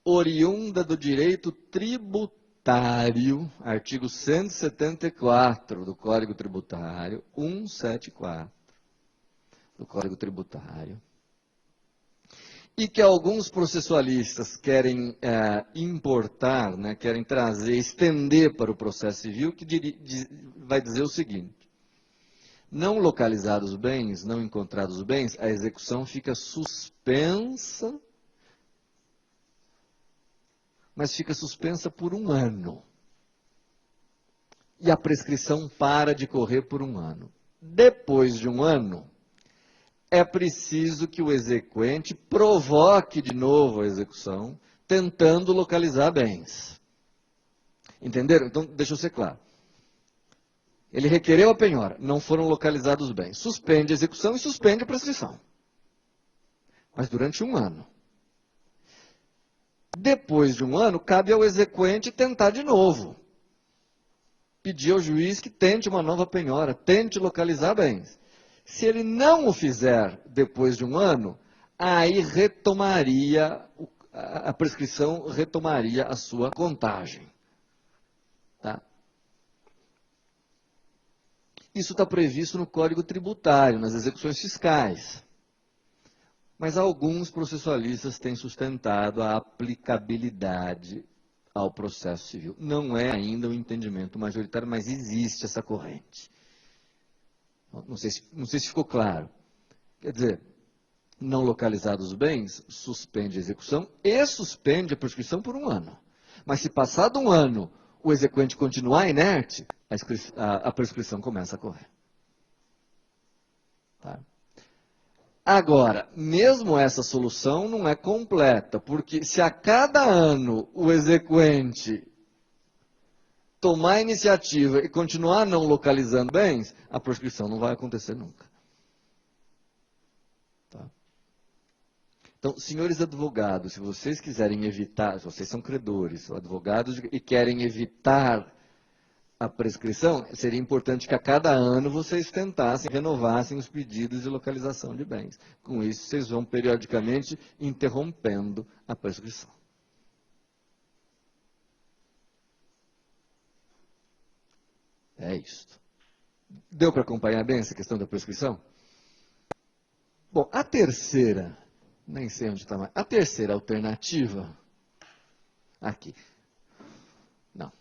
oriunda do direito tributário, artigo 174 do Código Tributário, 174 do Código Tributário, e que alguns processualistas querem importar, né, querem trazer, estender para o processo civil, que vai dizer o seguinte: não localizados bens, não encontrados bens, a execução fica suspensa, mas fica suspensa por 1 ano. E a prescrição para de correr por 1 ano. Depois de 1 ano, é preciso que o exequente provoque de novo a execução, tentando localizar bens. Entenderam? Então, deixa eu ser claro. Ele requereu a penhora, não foram localizados bens. Suspende a execução e suspende a prescrição. Mas durante 1 ano. Depois de 1 ano, cabe ao exequente tentar de novo. Pedir ao juiz que tente uma nova penhora, tente localizar bens. Se ele não o fizer depois de 1 ano, aí retomaria, a prescrição retomaria a sua contagem. Tá? Isso está previsto no Código Tributário, nas execuções fiscais. Mas alguns processualistas têm sustentado a aplicabilidade ao processo civil. Não é ainda um entendimento majoritário, mas existe essa corrente. Não sei se ficou claro. Quer dizer, não localizados os bens, suspende a execução e suspende a prescrição por 1 ano. Mas se passado 1 ano o exequente continuar inerte, a prescrição começa a correr. Tá? Agora, mesmo essa solução não é completa, porque se a cada ano o exequente tomar a iniciativa e continuar não localizando bens, a prescrição não vai acontecer nunca. Tá? Então, senhores advogados, se vocês quiserem evitar, se vocês são credores, ou advogados, e querem evitar a prescrição, seria importante que a cada ano vocês tentassem, renovassem os pedidos de localização de bens. Com isso, vocês vão periodicamente interrompendo a prescrição. É isto. Deu para acompanhar bem essa questão da prescrição? Bom, a terceira, nem sei onde está mais, a terceira alternativa, aqui. Não.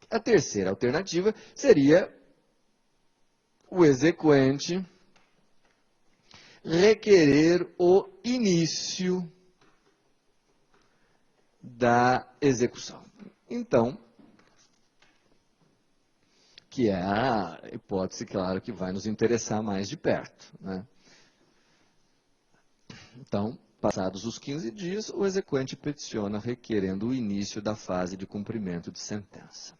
A terceira alternativa seria o exequente requerer o início da execução. Então, que é a hipótese, claro, que vai nos interessar mais de perto, né? Então, passados os 15 dias, o exequente peticiona requerendo o início da fase de cumprimento de sentença.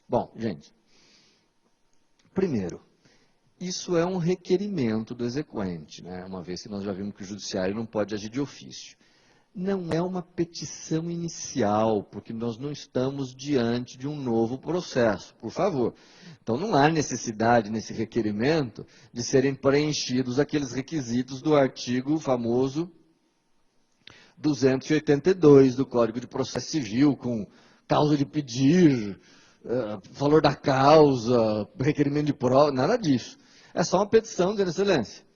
Bom, gente, primeiro, isso é um requerimento do exequente, né? Uma vez que nós já vimos que o judiciário não pode agir de ofício. Não é uma petição inicial, porque nós não estamos diante de um novo processo, por favor. Então, não há necessidade nesse requerimento de serem preenchidos aqueles requisitos do artigo famoso 282 do Código de Processo Civil, com causa de pedir, valor da causa, requerimento de prova, nada disso. É só uma petição, dizendo excelência.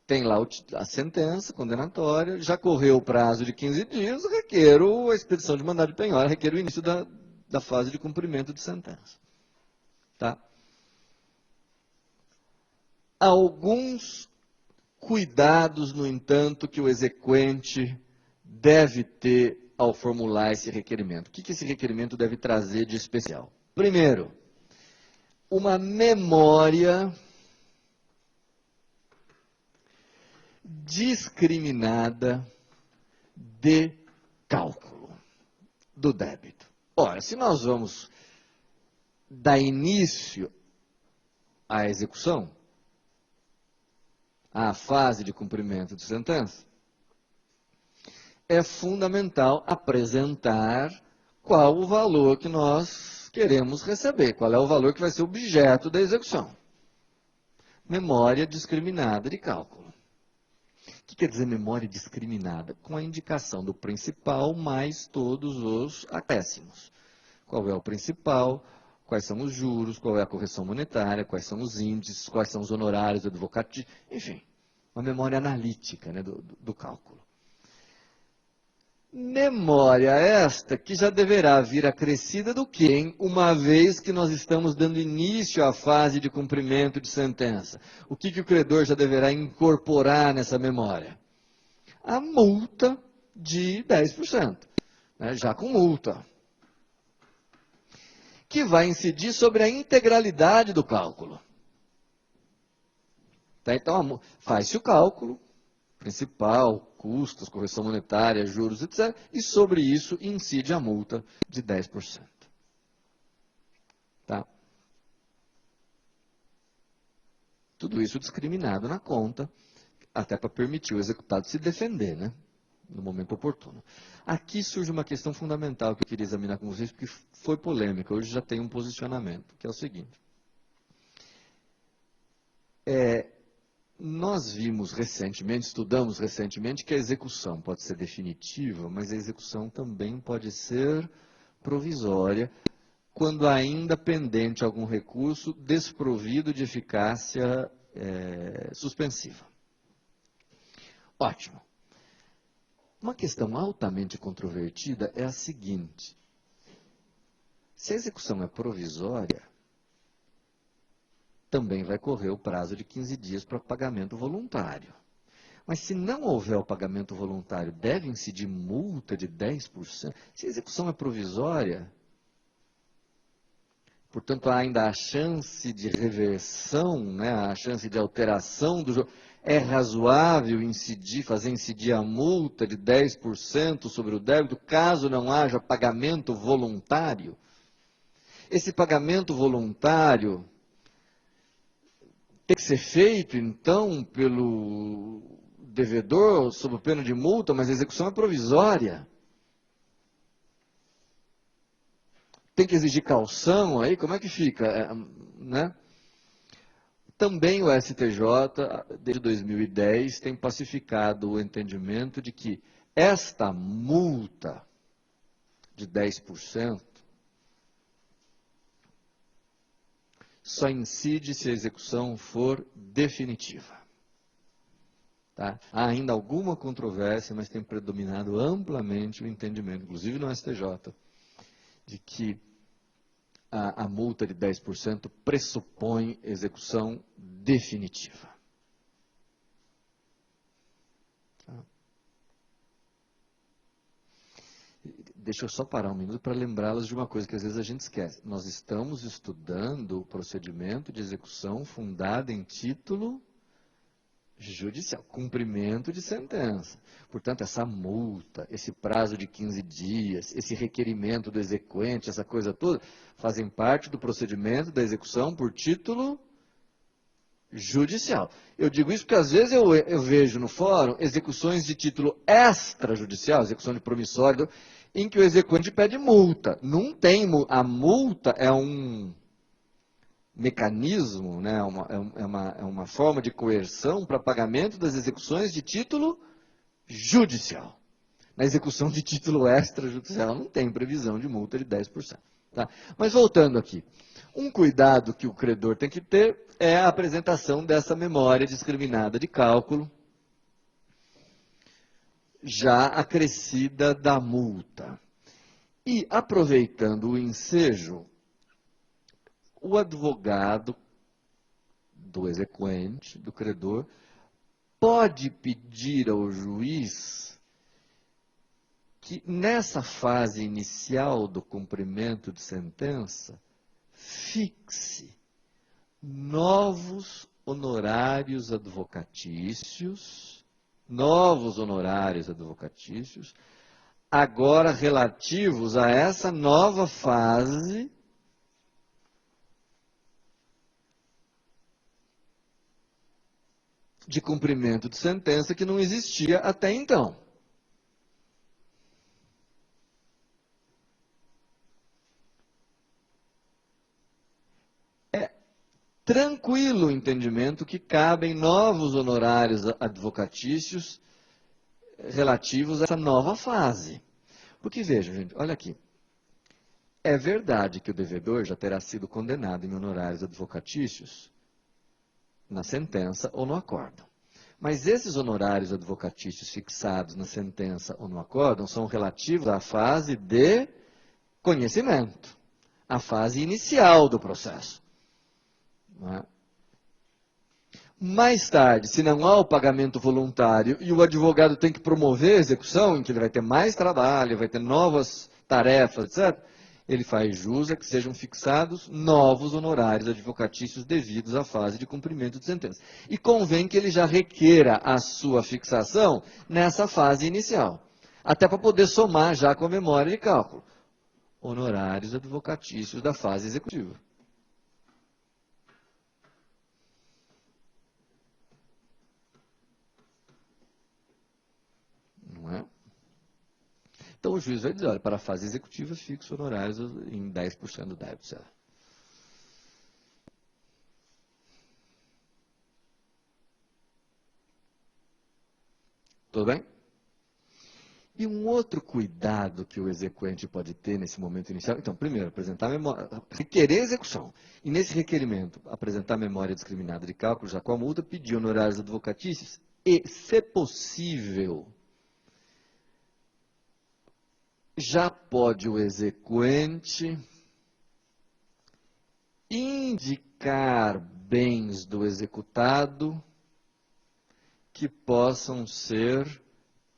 Tem lá a sentença condenatória, já correu o prazo de 15 dias, requeiro a expedição de mandado de penhora, requeiro o início da fase de cumprimento de sentença. Tá? Alguns cuidados, no entanto, que o exequente deve ter ao formular esse requerimento. O que esse requerimento deve trazer de especial? Primeiro, uma memória discriminada de cálculo do débito. Ora, se nós vamos dar início à execução, à fase de cumprimento de sentença, é fundamental apresentar qual o valor que nós queremos receber, qual é o valor que vai ser objeto da execução. Memória discriminada de cálculo. O que quer dizer memória discriminada? Com a indicação do principal mais todos os acréscimos. Qual é o principal, quais são os juros, qual é a correção monetária, quais são os índices, quais são os honorários do advogado, enfim, uma memória analítica, né, do cálculo. Memória esta que já deverá vir acrescida do que, uma vez que nós estamos dando início à fase de cumprimento de sentença. O que o credor já deverá incorporar nessa memória? A multa de 10%, né, já com multa, que vai incidir sobre a integralidade do cálculo. Tá, então, faz-se o cálculo principal, custos, correção monetária, juros, etc. E sobre isso incide a multa de 10%. Tá? Tudo isso discriminado na conta, até para permitir o executado se defender, né? No momento oportuno. Aqui surge uma questão fundamental que eu queria examinar com vocês, porque foi polêmica, hoje já tem um posicionamento, que é o seguinte. Nós vimos recentemente, estudamos recentemente, que a execução pode ser definitiva, mas a execução também pode ser provisória, quando ainda pendente algum recurso desprovido de eficácia suspensiva. Ótimo. Uma questão altamente controvertida é a seguinte: se a execução é provisória, também vai correr o prazo de 15 dias para pagamento voluntário. Mas se não houver o pagamento voluntário, deve incidir multa de 10%? Se a execução é provisória, portanto, há ainda a chance de reversão, né, a chance de alteração do jogo. É razoável fazer incidir a multa de 10% sobre o débito, caso não haja pagamento voluntário? Esse pagamento voluntário tem que ser feito, então, pelo devedor, sob pena de multa, mas a execução é provisória. Tem que exigir caução aí? Como é que fica? Né? Também o STJ, desde 2010, tem pacificado o entendimento de que esta multa de 10% só incide se a execução for definitiva. Tá? Há ainda alguma controvérsia, mas tem predominado amplamente o entendimento, inclusive no STJ, de que a multa de 10% pressupõe execução definitiva. Tá? Deixa eu só parar um minuto para lembrá-los de uma coisa que às vezes a gente esquece. Nós estamos estudando o procedimento de execução fundado em título judicial, cumprimento de sentença. Portanto, essa multa, esse prazo de 15 dias, esse requerimento do exequente, essa coisa toda, fazem parte do procedimento da execução por título judicial. Eu digo isso porque às vezes eu vejo no fórum execuções de título extrajudicial, execução de promissório, em que o exequente pede multa. Não tem multa. A multa é um mecanismo, né, é uma forma de coerção para pagamento das execuções de título judicial. Na execução de título extrajudicial não tem previsão de multa de 10%. Tá? Mas voltando aqui, um cuidado que o credor tem que ter é a apresentação dessa memória discriminada de cálculo, já acrescida da multa. E, aproveitando o ensejo, o advogado do exequente, do credor, pode pedir ao juiz que nessa fase inicial do cumprimento de sentença fixe novos honorários advocatícios, agora relativos a essa nova fase de cumprimento de sentença que não existia até então. É tranquilo o entendimento que cabem novos honorários advocatícios relativos a essa nova fase. Porque, veja, gente, olha aqui. É verdade que o devedor já terá sido condenado em honorários advocatícios na sentença ou no acórdão. Mas esses honorários advocatícios fixados na sentença ou no acórdão são relativos à fase de conhecimento, à fase inicial do processo. Não é? Mais tarde, se não há o pagamento voluntário e o advogado tem que promover a execução, em que ele vai ter mais trabalho, vai ter novas tarefas, etc., ele faz jus a que sejam fixados novos honorários advocatícios devidos à fase de cumprimento de sentença. E convém que ele já requeira a sua fixação nessa fase inicial, até para poder somar já com a memória de cálculo. Honorários advocatícios da fase executiva. Não é? Então o juiz vai dizer, olha, para a fase executiva, fixo honorários em 10% do débito, sei lá. Tudo bem? E um outro cuidado que o exequente pode ter nesse momento inicial, então, primeiro, apresentar memória, requerer execução. E nesse requerimento, apresentar memória discriminada de cálculo, já com a multa, pedir honorários advocatícios e, se possível, já pode o exequente indicar bens do executado que possam ser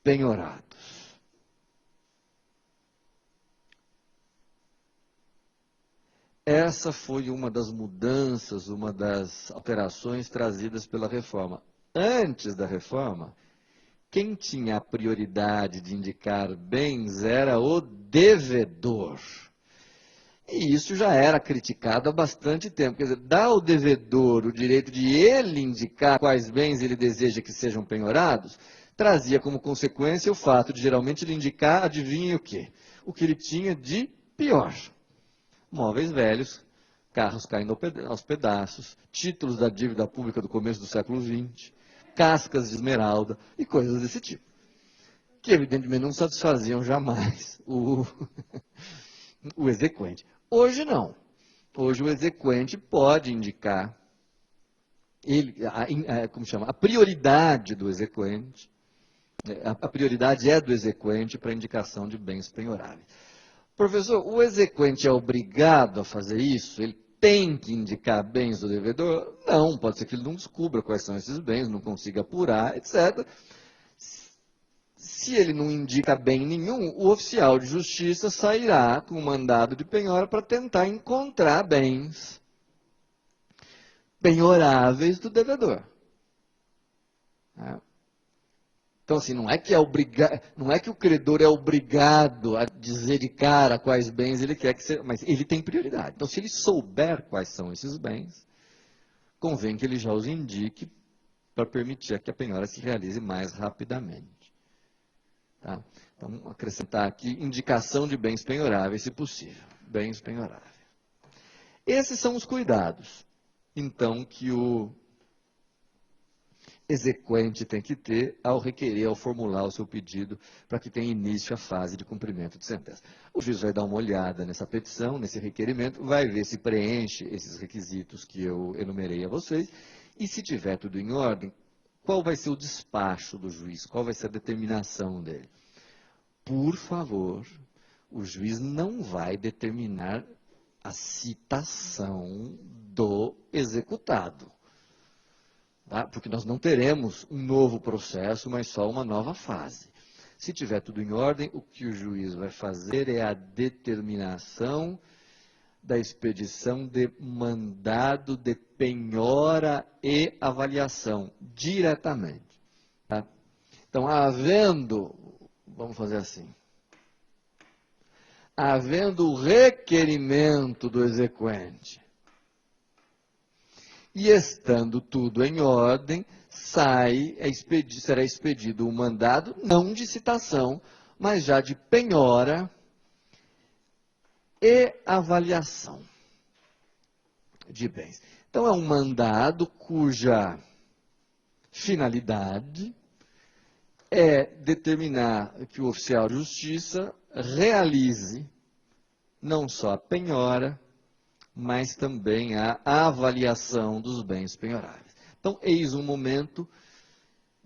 penhorados. Essa foi uma das mudanças, uma das alterações trazidas pela reforma. Antes da reforma, quem tinha a prioridade de indicar bens era o devedor. E isso já era criticado há bastante tempo. Quer dizer, dá ao devedor o direito de ele indicar quais bens ele deseja que sejam penhorados, trazia como consequência o fato de geralmente ele indicar, adivinha o quê? O que ele tinha de pior. Móveis velhos, carros caindo aos pedaços, títulos da dívida pública do começo do século XX, cascas de esmeralda e coisas desse tipo, que evidentemente não satisfaziam jamais o exequente. Hoje não. Hoje o exequente pode indicar a prioridade do exequente, a prioridade é do exequente para a indicação de bens penhoráveis. Professor, o exequente é obrigado a fazer isso? Ele tem que indicar bens do devedor? Não, pode ser que ele não descubra quais são esses bens, não consiga apurar, etc. Se ele não indica bem nenhum, o oficial de justiça sairá com um mandado de penhora para tentar encontrar bens penhoráveis do devedor. Então, assim, não é que o credor é obrigado a dizer de cara quais bens ele quer que seja, mas ele tem prioridade. Então, se ele souber quais são esses bens, convém que ele já os indique para permitir que a penhora se realize mais rapidamente. Tá? Então, acrescentar aqui indicação de bens penhoráveis, se possível. Bens penhoráveis. Esses são os cuidados, então, que o exequente tem que ter ao requerer, ao formular o seu pedido para que tenha início a fase de cumprimento de sentença. O juiz vai dar uma olhada nessa petição, nesse requerimento, vai ver se preenche esses requisitos que eu enumerei a vocês, e se tiver tudo em ordem, qual vai ser o despacho do juiz, qual vai ser a determinação dele. Por favor, o juiz não vai determinar a citação do executado. Tá? Porque nós não teremos um novo processo, mas só uma nova fase. Se tiver tudo em ordem, o que o juiz vai fazer é a determinação da expedição de mandado de penhora e avaliação, diretamente. Tá? Então, vamos fazer assim, havendo o requerimento do exequente, e estando tudo em ordem, será expedido um mandado, não de citação, mas já de penhora e avaliação de bens. Então, é um mandado cuja finalidade é determinar que o oficial de justiça realize não só a penhora, mas também a avaliação dos bens penhoráveis. Então, eis um momento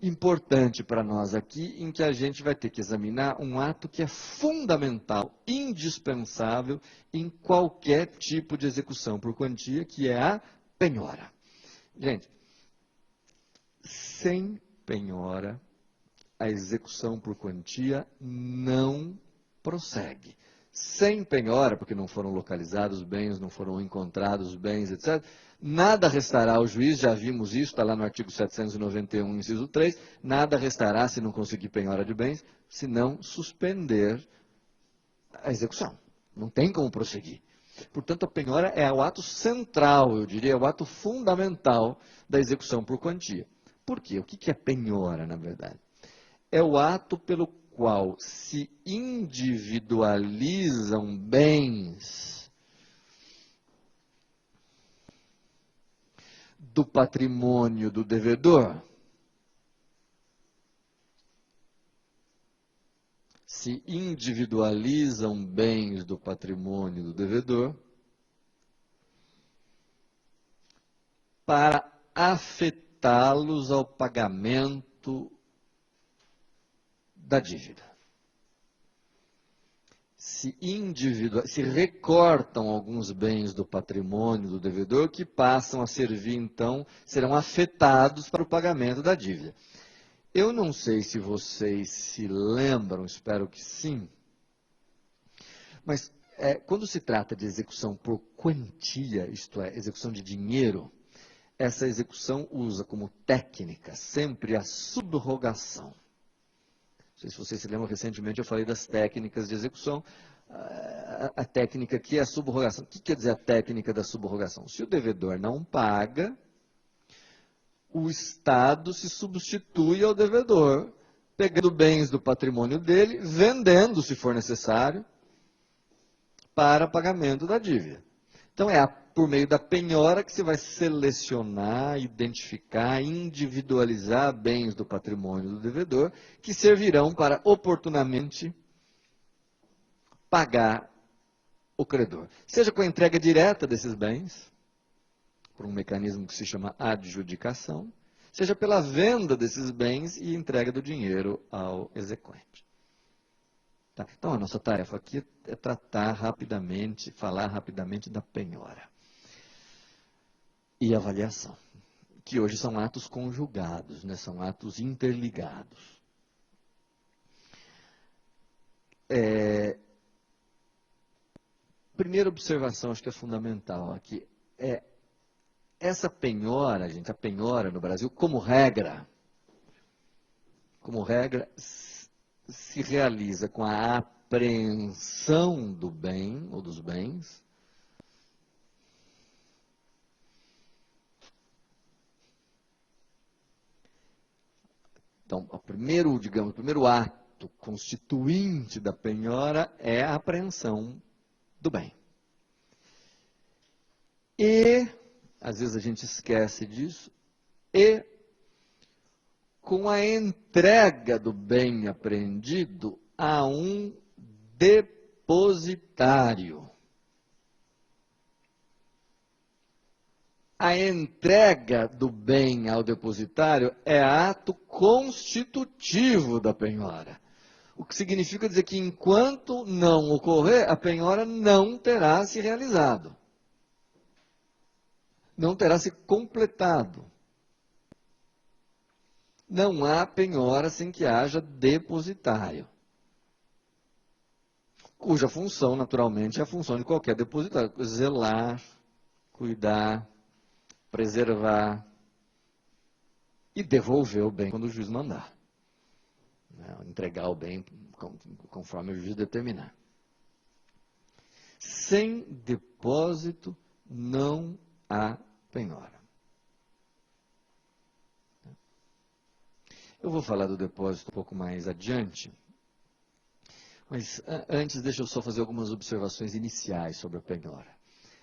importante para nós aqui, em que a gente vai ter que examinar um ato que é fundamental, indispensável em qualquer tipo de execução por quantia, que é a penhora. Gente, sem penhora, a execução por quantia não prossegue. Sem penhora, porque não foram localizados bens, não foram encontrados bens, etc., nada restará ao juiz, já vimos isso, está lá no artigo 791, inciso 3, nada restará se não conseguir penhora de bens, se não suspender a execução. Não tem como prosseguir. Portanto, a penhora é o ato central, eu diria, é o ato fundamental da execução por quantia. Por quê? O que é penhora, na verdade? É o ato pelo qual se individualizam bens do patrimônio do devedor se individualizam bens do patrimônio do devedor para afetá-los ao pagamento da dívida. Se recortam alguns bens do patrimônio do devedor que passam a servir, então, serão afetados para o pagamento da dívida. Eu não sei se vocês se lembram, espero que sim, mas quando se trata de execução por quantia, isto é, execução de dinheiro, essa execução usa como técnica sempre a subrogação. Não sei se vocês se lembram, recentemente eu falei das técnicas de execução. A técnica aqui é a subrogação. O que quer dizer a técnica da subrogação? Se o devedor não paga, o Estado se substitui ao devedor, pegando bens do patrimônio dele, vendendo, se for necessário, para pagamento da dívida. Então, por meio da penhora que você vai selecionar, identificar, individualizar bens do patrimônio do devedor, que servirão para, oportunamente, pagar o credor. Seja com a entrega direta desses bens, por um mecanismo que se chama adjudicação, seja pela venda desses bens e entrega do dinheiro ao exequente. Tá? Então, a nossa tarefa aqui é tratar rapidamente, falar rapidamente da penhora e avaliação, que hoje são atos conjugados, né? São atos interligados. Primeira observação, acho que é fundamental aqui, essa penhora, gente, a penhora no Brasil, como regra, se realiza com a apreensão do bem ou dos bens, então, o primeiro ato constituinte da penhora é a apreensão do bem. E, às vezes a gente esquece disso, e com a entrega do bem apreendido a um depositário. A entrega do bem ao depositário é ato constitutivo da penhora. O que significa dizer que enquanto não ocorrer, a penhora não terá se realizado. Não terá se completado. Não há penhora sem que haja depositário. Cuja função, naturalmente, é a função de qualquer depositário. Zelar, cuidar, preservar e devolver o bem quando o juiz mandar. Entregar o bem conforme o juiz determinar. Sem depósito não há penhora. Eu vou falar do depósito um pouco mais adiante, mas antes deixa eu só fazer algumas observações iniciais sobre a penhora.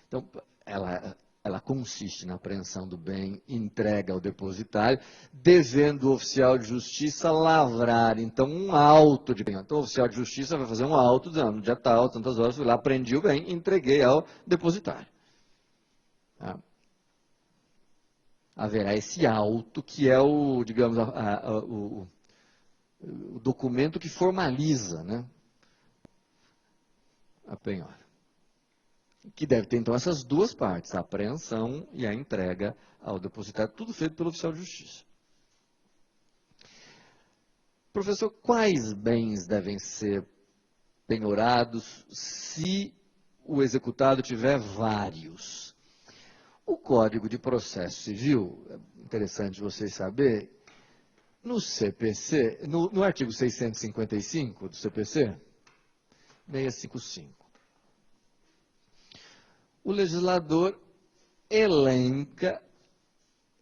Então, ela consiste na apreensão do bem, entrega ao depositário, devendo o oficial de justiça lavrar, então, um auto de penhora. Então, o oficial de justiça vai fazer um auto, dizendo, no dia tal, tantas horas, fui lá, aprendi o bem, entreguei ao depositário. Tá? Haverá esse auto, que é o, digamos, o documento que formaliza, né, a penhora. Que deve ter, então, essas duas partes, a apreensão e a entrega ao depositário, tudo feito pelo oficial de justiça. Professor, quais bens devem ser penhorados se o executado tiver vários? O Código de Processo Civil, é interessante vocês saberem, no CPC, no artigo 655 do CPC, 655, o legislador elenca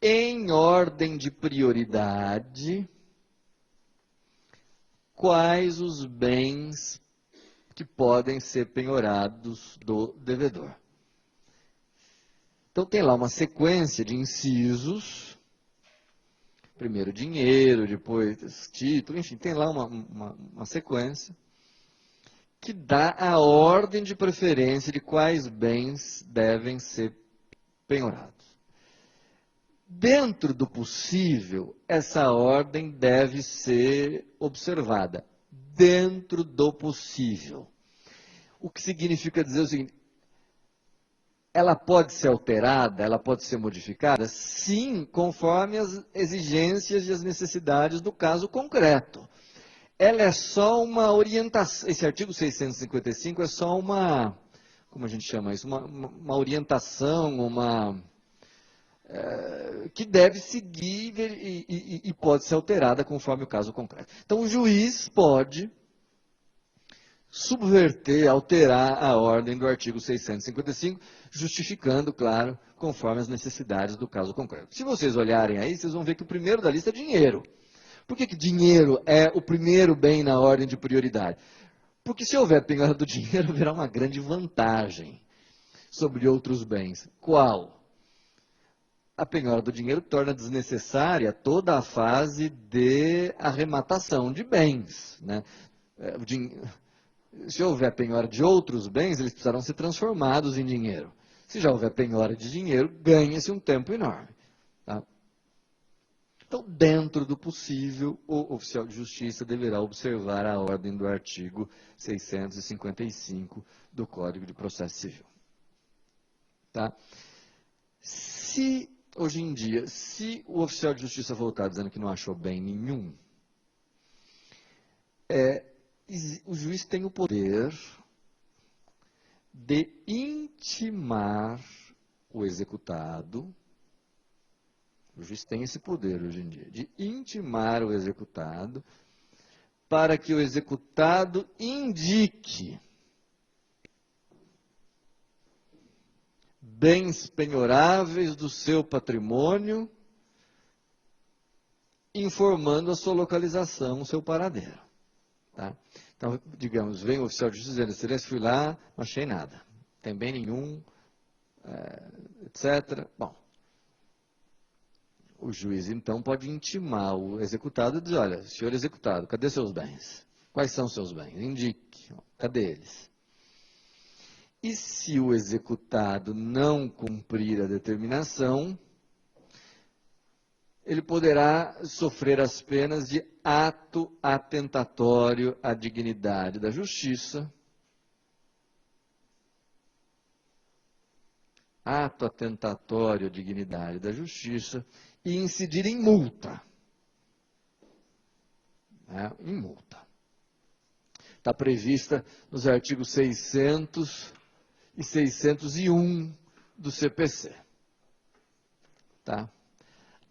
em ordem de prioridade quais os bens que podem ser penhorados do devedor. Então tem lá uma sequência de incisos, primeiro dinheiro, depois título, enfim, tem lá uma sequência. que dá a ordem de preferência de quais bens devem ser penhorados. Dentro do possível, essa ordem deve ser observada. Dentro do possível. O que significa dizer o seguinte: ela pode ser alterada, ela pode ser modificada? Sim, conforme as exigências e as necessidades do caso concreto. Ela é só uma orientação, esse artigo 655 é só uma, como a gente chama isso, uma orientação, que deve seguir e pode ser alterada conforme o caso concreto. Então, o juiz pode subverter, alterar a ordem do artigo 655, justificando, claro, conforme as necessidades do caso concreto. Se vocês olharem aí, vocês vão ver que o primeiro da lista é dinheiro. Por que dinheiro é o primeiro bem na ordem de prioridade? Porque se houver penhora do dinheiro, haverá uma grande vantagem sobre outros bens. Qual? A penhora do dinheiro torna desnecessária toda a fase de arrematação de bens, né? Se houver penhora de outros bens, eles precisarão ser transformados em dinheiro. Se já houver penhora de dinheiro, ganha-se um tempo enorme. Tá? Então, dentro do possível, o oficial de justiça deverá observar a ordem do artigo 655 do Código de Processo Civil. Tá? Se, hoje em dia, se o oficial de justiça voltar dizendo que não achou bem nenhum, o juiz tem o poder de intimar o executado. O juiz tem esse poder hoje em dia, de intimar o executado para que o executado indique bens penhoráveis do seu patrimônio, informando a sua localização, o seu paradeiro. Tá? Então, digamos, vem o oficial de justiça dizendo: excelência, fui lá, não achei nada, não tem bem nenhum, etc. Bom, o juiz, então, pode intimar o executado e dizer: olha, senhor executado, cadê seus bens? Quais são seus bens? Indique. Cadê eles? E se o executado não cumprir a determinação, ele poderá sofrer as penas de ato atentatório à dignidade da justiça, ato atentatório à dignidade da justiça, e incidir em multa. Em multa. Está prevista nos artigos 600 e 601 do CPC. Tá?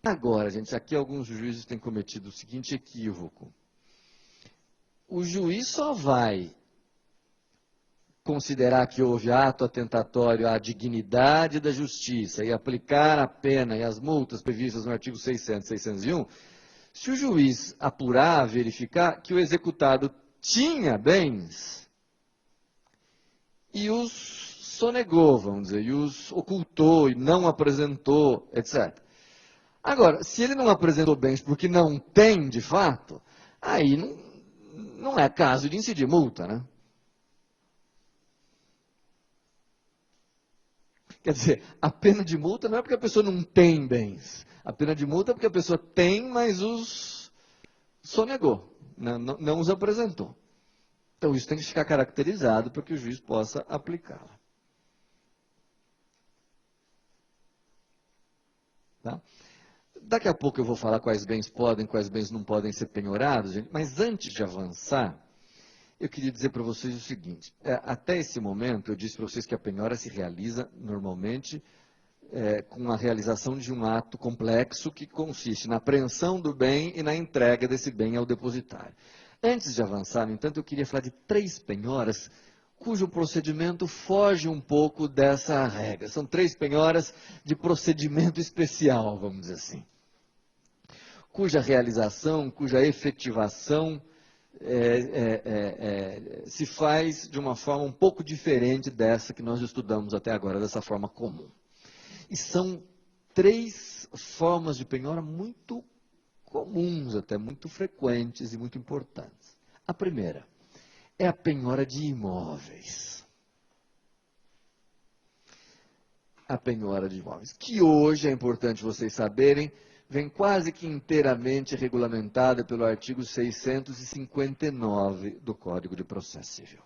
Agora, gente, aqui alguns juízes têm cometido o seguinte equívoco. O juiz só vai considerar que houve ato atentatório à dignidade da justiça e aplicar a pena e as multas previstas no artigo 600 e 601, se o juiz apurar, verificar que o executado tinha bens e os sonegou, vamos dizer, e os ocultou e não apresentou, etc. Agora, se ele não apresentou bens porque não tem de fato, aí não é caso de incidir multa, né? Quer dizer, a pena de multa não é porque a pessoa não tem bens. A pena de multa é porque a pessoa tem, mas os sonegou, não os apresentou. Então, isso tem que ficar caracterizado para que o juiz possa aplicá-la. Tá? Daqui a pouco eu vou falar quais bens podem, quais bens não podem ser penhorados, gente, mas antes de avançar, eu queria dizer para vocês o seguinte: até esse momento eu disse para vocês que a penhora se realiza normalmente com a realização de um ato complexo que consiste na apreensão do bem e na entrega desse bem ao depositário. Antes de avançar, no entanto, eu queria falar de 3 penhoras cujo procedimento foge um pouco dessa regra. São 3 penhoras de procedimento especial, vamos dizer assim, cuja realização, cuja efetivação se faz de uma forma um pouco diferente dessa que nós estudamos até agora, dessa forma comum. E são 3 formas de penhora muito comuns, até muito frequentes e muito importantes. A primeira é a penhora de imóveis. A penhora de imóveis, que hoje, é importante vocês saberem, vem quase que inteiramente regulamentada pelo artigo 659 do Código de Processo Civil.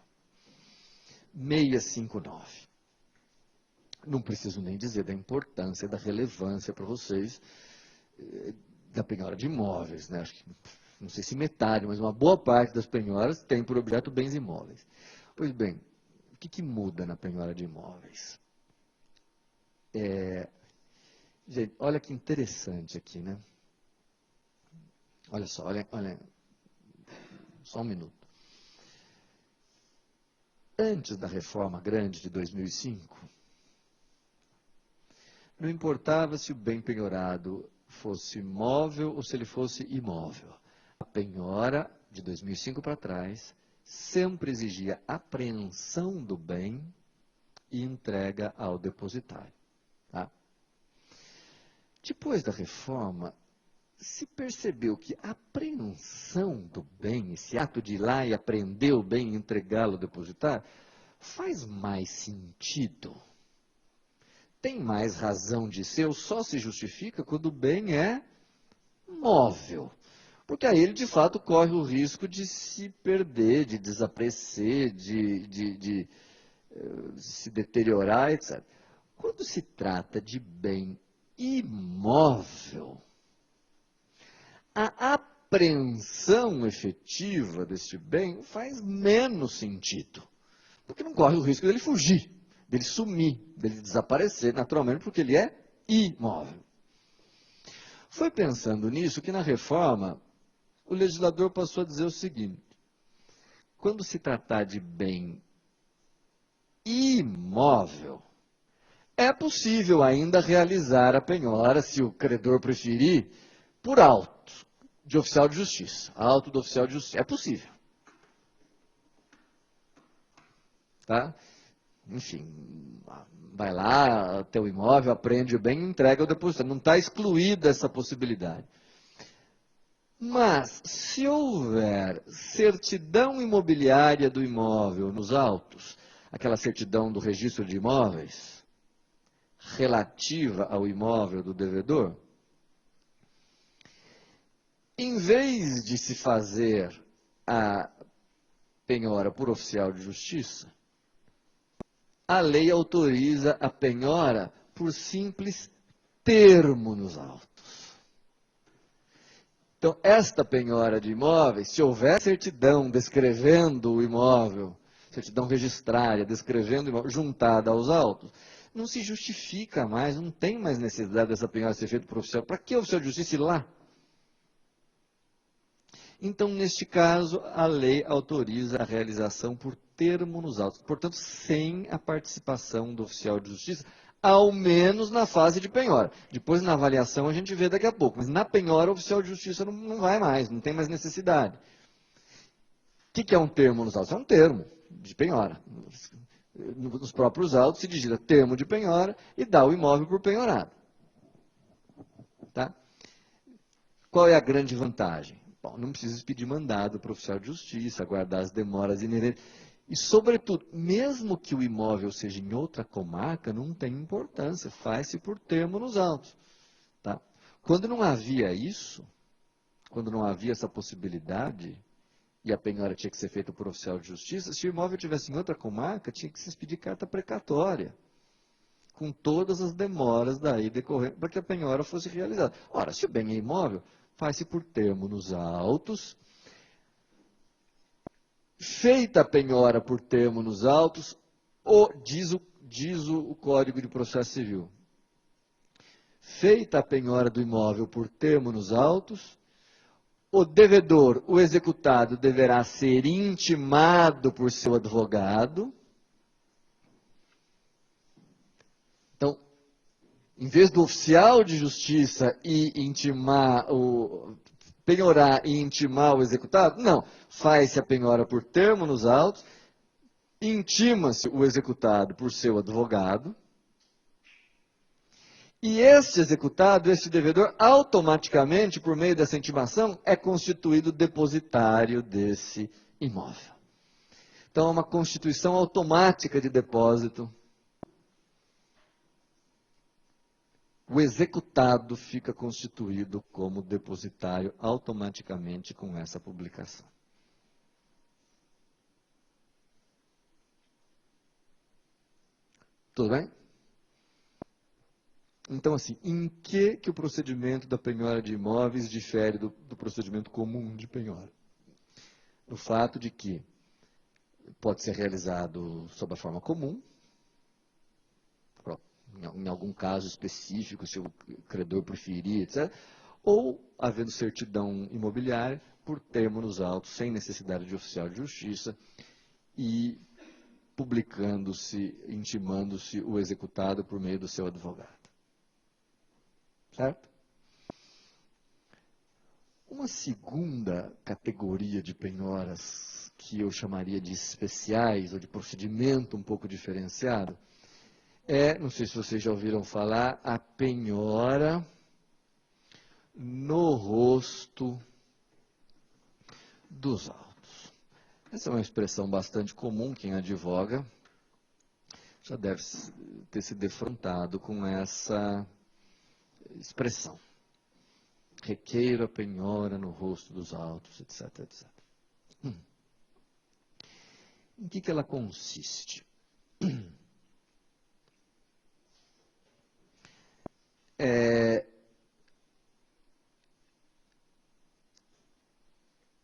659. Não preciso nem dizer da importância, da relevância para vocês da penhora de imóveis, né? Acho que, não sei se metade, mas uma boa parte das penhoras tem por objeto bens imóveis. Pois bem, o que muda na penhora de imóveis? Gente, olha que interessante aqui, né? Olha só, olha, só um minuto. Antes da reforma grande de 2005, não importava se o bem penhorado fosse móvel ou se ele fosse imóvel. A penhora, de 2005 para trás, sempre exigia apreensão do bem e entrega ao depositário. Tá? Depois da reforma, se percebeu que a apreensão do bem, esse ato de ir lá e apreender o bem e entregá-lo ao depositário, faz mais sentido. Tem mais razão de ser, ou só se justifica quando o bem é móvel. Porque aí ele, de fato, corre o risco de se perder, de desaparecer, de se deteriorar, etc. Quando se trata de bem imóvel, a apreensão efetiva deste bem faz menos sentido. Porque não corre o risco dele fugir, dele sumir, dele desaparecer, naturalmente, porque ele é imóvel. Foi pensando nisso que na reforma o legislador passou a dizer o seguinte: quando se tratar de bem imóvel, é possível ainda realizar a penhora, se o credor preferir, por auto de oficial de justiça. Auto do oficial de justiça. É possível. Tá? Enfim, vai lá, teu imóvel, apreende o bem e entrega ao depositário. Não está excluída essa possibilidade. Mas, se houver certidão imobiliária do imóvel nos autos, aquela certidão do registro de imóveis, relativa ao imóvel do devedor, em vez de se fazer a penhora por oficial de justiça, a lei autoriza a penhora por simples termo nos autos. Então, esta penhora de imóveis, se houver certidão descrevendo o imóvel, certidão registrária descrevendo o imóvel, juntada aos autos, não se justifica mais, não tem mais necessidade dessa penhora ser feita por oficial. Para que o oficial de justiça ir lá? Então, neste caso, a lei autoriza a realização por termo nos autos, portanto, sem a participação do oficial de justiça, ao menos na fase de penhora. Depois, na avaliação, a gente vê daqui a pouco, mas na penhora, o oficial de justiça não vai mais, não tem mais necessidade. O que é um termo nos autos? É um termo de penhora. Nos próprios autos se digita termo de penhora e dá o imóvel por penhorado. Tá? Qual é a grande vantagem? Bom, não precisa pedir mandado para o oficial de justiça, aguardar as demoras inerentes. E, sobretudo, mesmo que o imóvel seja em outra comarca, não tem importância, faz-se por termo nos autos. Tá? Quando não havia isso, quando não havia essa possibilidade, e a penhora tinha que ser feita por oficial de justiça, se o imóvel estivesse em outra comarca, tinha que se expedir carta precatória, com todas as demoras daí decorrendo, para que a penhora fosse realizada. Ora, se o bem é imóvel, faz-se por termo nos autos. Feita a penhora por termo nos autos, diz o Código de Processo Civil. Feita a penhora do imóvel por termo nos autos, o devedor, o executado, deverá ser intimado por seu advogado. Então, em vez do oficial de justiça penhorar e intimar o executado, não. Faz-se a penhora por termo nos autos, intima-se o executado por seu advogado, e este executado, este devedor, automaticamente, por meio dessa intimação, é constituído depositário desse imóvel. Então, é uma constituição automática de depósito. O executado fica constituído como depositário automaticamente com essa publicação. Tudo bem? Então, assim, em que o procedimento da penhora de imóveis difere do procedimento comum de penhora? No fato de que pode ser realizado sob a forma comum, em algum caso específico, se o credor preferir, etc., ou havendo certidão imobiliária por termo nos autos, sem necessidade de oficial de justiça, e publicando-se, intimando-se o executado por meio do seu advogado. Certo? Uma segunda categoria de penhoras, que eu chamaria de especiais, ou de procedimento um pouco diferenciado, não sei se vocês já ouviram falar, a penhora no rosto dos autos. Essa é uma expressão bastante comum, quem advoga já deve ter se defrontado com essa expressão. Requeiro a penhora no rosto dos autos, etc, etc. Em que ela consiste?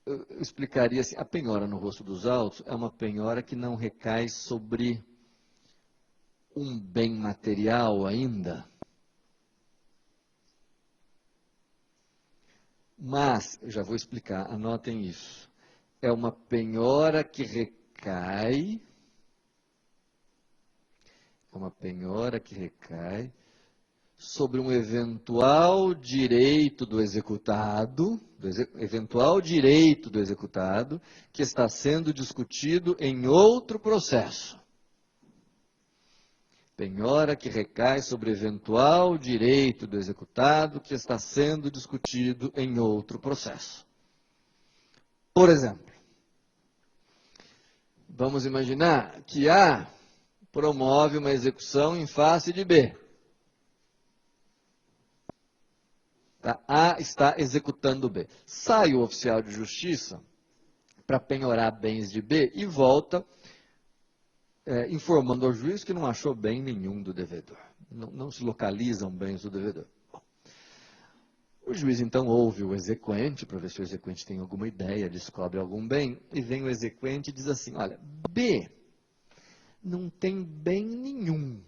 Eu explicaria assim, a penhora no rosto dos autos é uma penhora que não recai sobre um bem material ainda, mas, eu já vou explicar, anotem isso, é uma penhora que recai sobre um eventual direito do executado, que está sendo discutido em outro processo. Penhora que recai sobre eventual direito do executado que está sendo discutido em outro processo. Por exemplo, vamos imaginar que A promove uma execução em face de B. A está executando B. Sai o oficial de justiça para penhorar bens de B e volta informando ao juiz que não achou bem nenhum do devedor. Não se localizam bens do devedor. Bom, o juiz então ouve o exequente, para ver se o exequente tem alguma ideia, descobre algum bem, e vem o exequente e diz assim, olha, B não tem bem nenhum.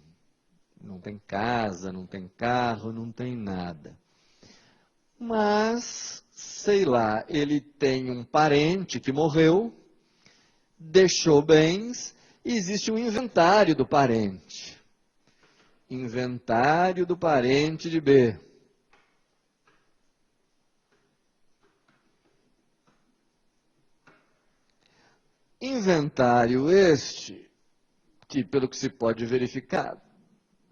Não tem casa, não tem carro, não tem nada. Mas, sei lá, ele tem um parente que morreu, deixou bens, e existe um inventário do parente. Inventário do parente de B. Inventário este, que pelo que se pode verificar,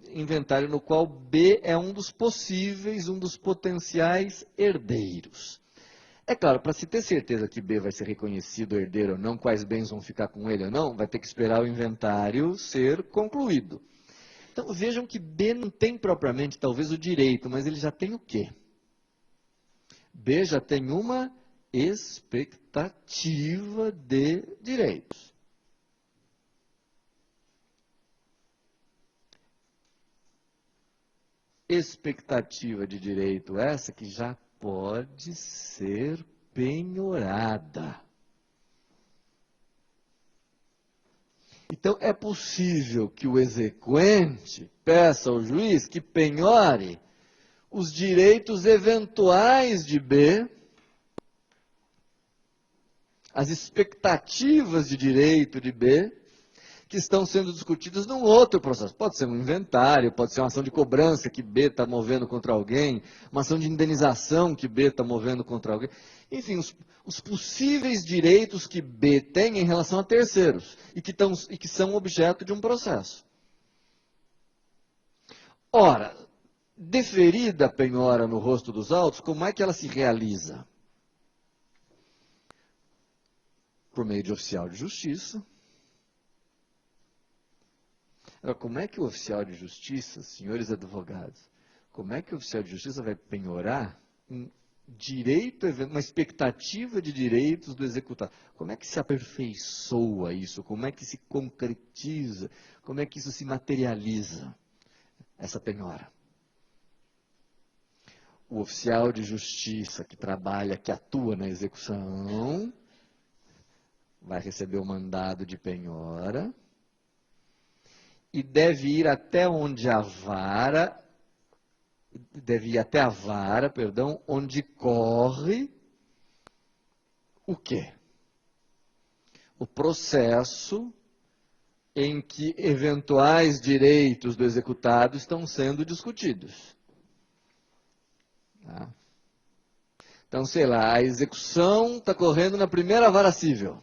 inventário no qual B é um dos possíveis, um dos potenciais herdeiros. É claro, para se ter certeza que B vai ser reconhecido herdeiro ou não, quais bens vão ficar com ele ou não, vai ter que esperar o inventário ser concluído. Então vejam que B não tem propriamente, talvez, o direito, mas ele já tem o quê? B já tem uma expectativa de direitos. Expectativa de direito essa que já pode ser penhorada. Então, é possível que o exequente peça ao juiz que penhore os direitos eventuais de B, as expectativas de direito de B, que estão sendo discutidas num outro processo. Pode ser um inventário, pode ser uma ação de cobrança que B está movendo contra alguém, uma ação de indenização que B está movendo contra alguém. Enfim, os possíveis direitos que B tem em relação a terceiros e que são objeto de um processo. Ora, deferida a penhora no rosto dos autos, como é que ela se realiza? Por meio de oficial de justiça, Agora, como é que o oficial de justiça, senhores advogados, como é que o oficial de justiça vai penhorar um direito, uma expectativa de direitos do executado? Como é que se aperfeiçoa isso? Como é que se concretiza? Como é que isso se materializa, essa penhora? O oficial de justiça que trabalha, que atua na execução, vai receber o mandado de penhora e deve ir até onde a vara, perdão, onde corre o quê? O processo em que eventuais direitos do executado estão sendo discutidos. Tá? Então, sei lá, a execução está correndo na primeira vara civil.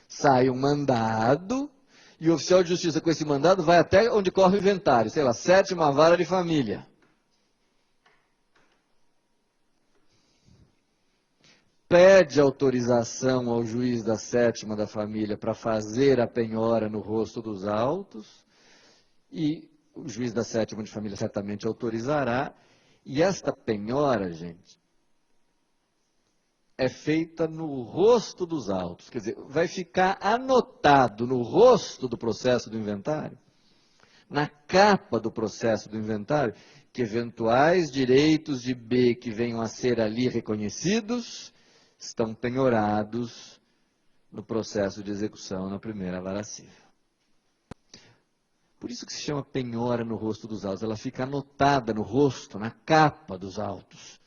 Sai um mandado e o oficial de justiça com esse mandado vai até onde corre o inventário, sei lá, 7ª vara de família. Pede autorização ao juiz da 7ª da família para fazer a penhora no rosto dos autos, e o juiz da 7ª de família certamente autorizará, e esta penhora, gente, é feita no rosto dos autos, quer dizer, vai ficar anotado no rosto do processo do inventário, na capa do processo do inventário, que eventuais direitos de B que venham a ser ali reconhecidos estão penhorados no processo de execução na primeira vara civil. Por isso que se chama penhora no rosto dos autos, ela fica anotada no rosto, na capa dos autos,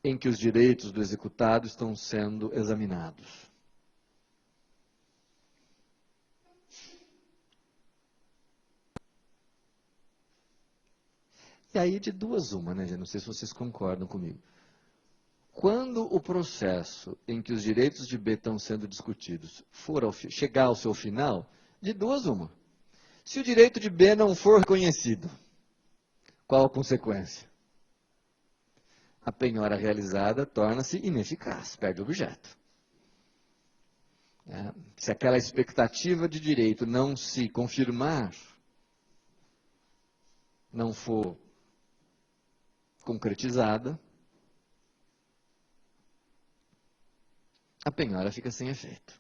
em que os direitos do executado estão sendo examinados. E aí de duas uma, né, gente? Não sei se vocês concordam comigo. Quando o processo em que os direitos de B estão sendo discutidos chegar ao seu final, de duas uma. Se o direito de B não for reconhecido, qual a consequência? A penhora realizada torna-se ineficaz, perde o objeto. Se aquela expectativa de direito não se confirmar, não for concretizada, a penhora fica sem efeito.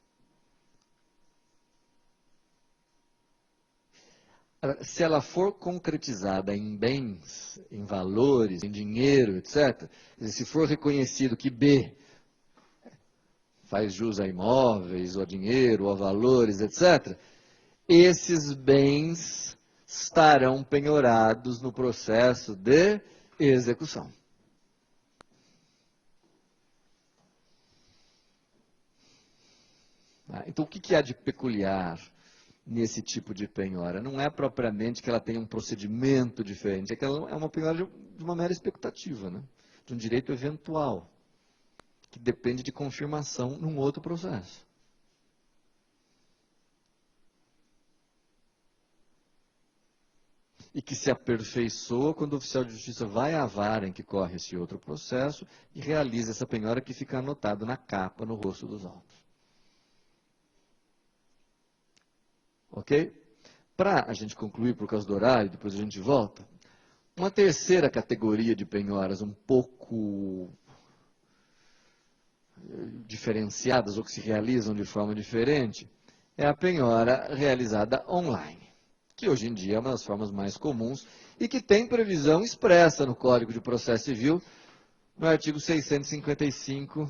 Se ela for concretizada em bens, em valores, em dinheiro, etc., se for reconhecido que B faz jus a imóveis, ou a dinheiro, ou a valores, etc., esses bens estarão penhorados no processo de execução. Então, o que há de peculiar nesse tipo de penhora? Não é propriamente que ela tenha um procedimento diferente, é que ela é uma penhora de uma mera expectativa, né? De um direito eventual, que depende de confirmação num outro processo. E que se aperfeiçoa quando o oficial de justiça vai à vara em que corre esse outro processo e realiza essa penhora que fica anotado na capa, no rosto dos autos. Ok? Para a gente concluir, por causa do horário, depois a gente volta, uma terceira categoria de penhoras um pouco diferenciadas ou que se realizam de forma diferente é a penhora realizada online, que hoje em dia é uma das formas mais comuns e que tem previsão expressa no Código de Processo Civil, no artigo 655,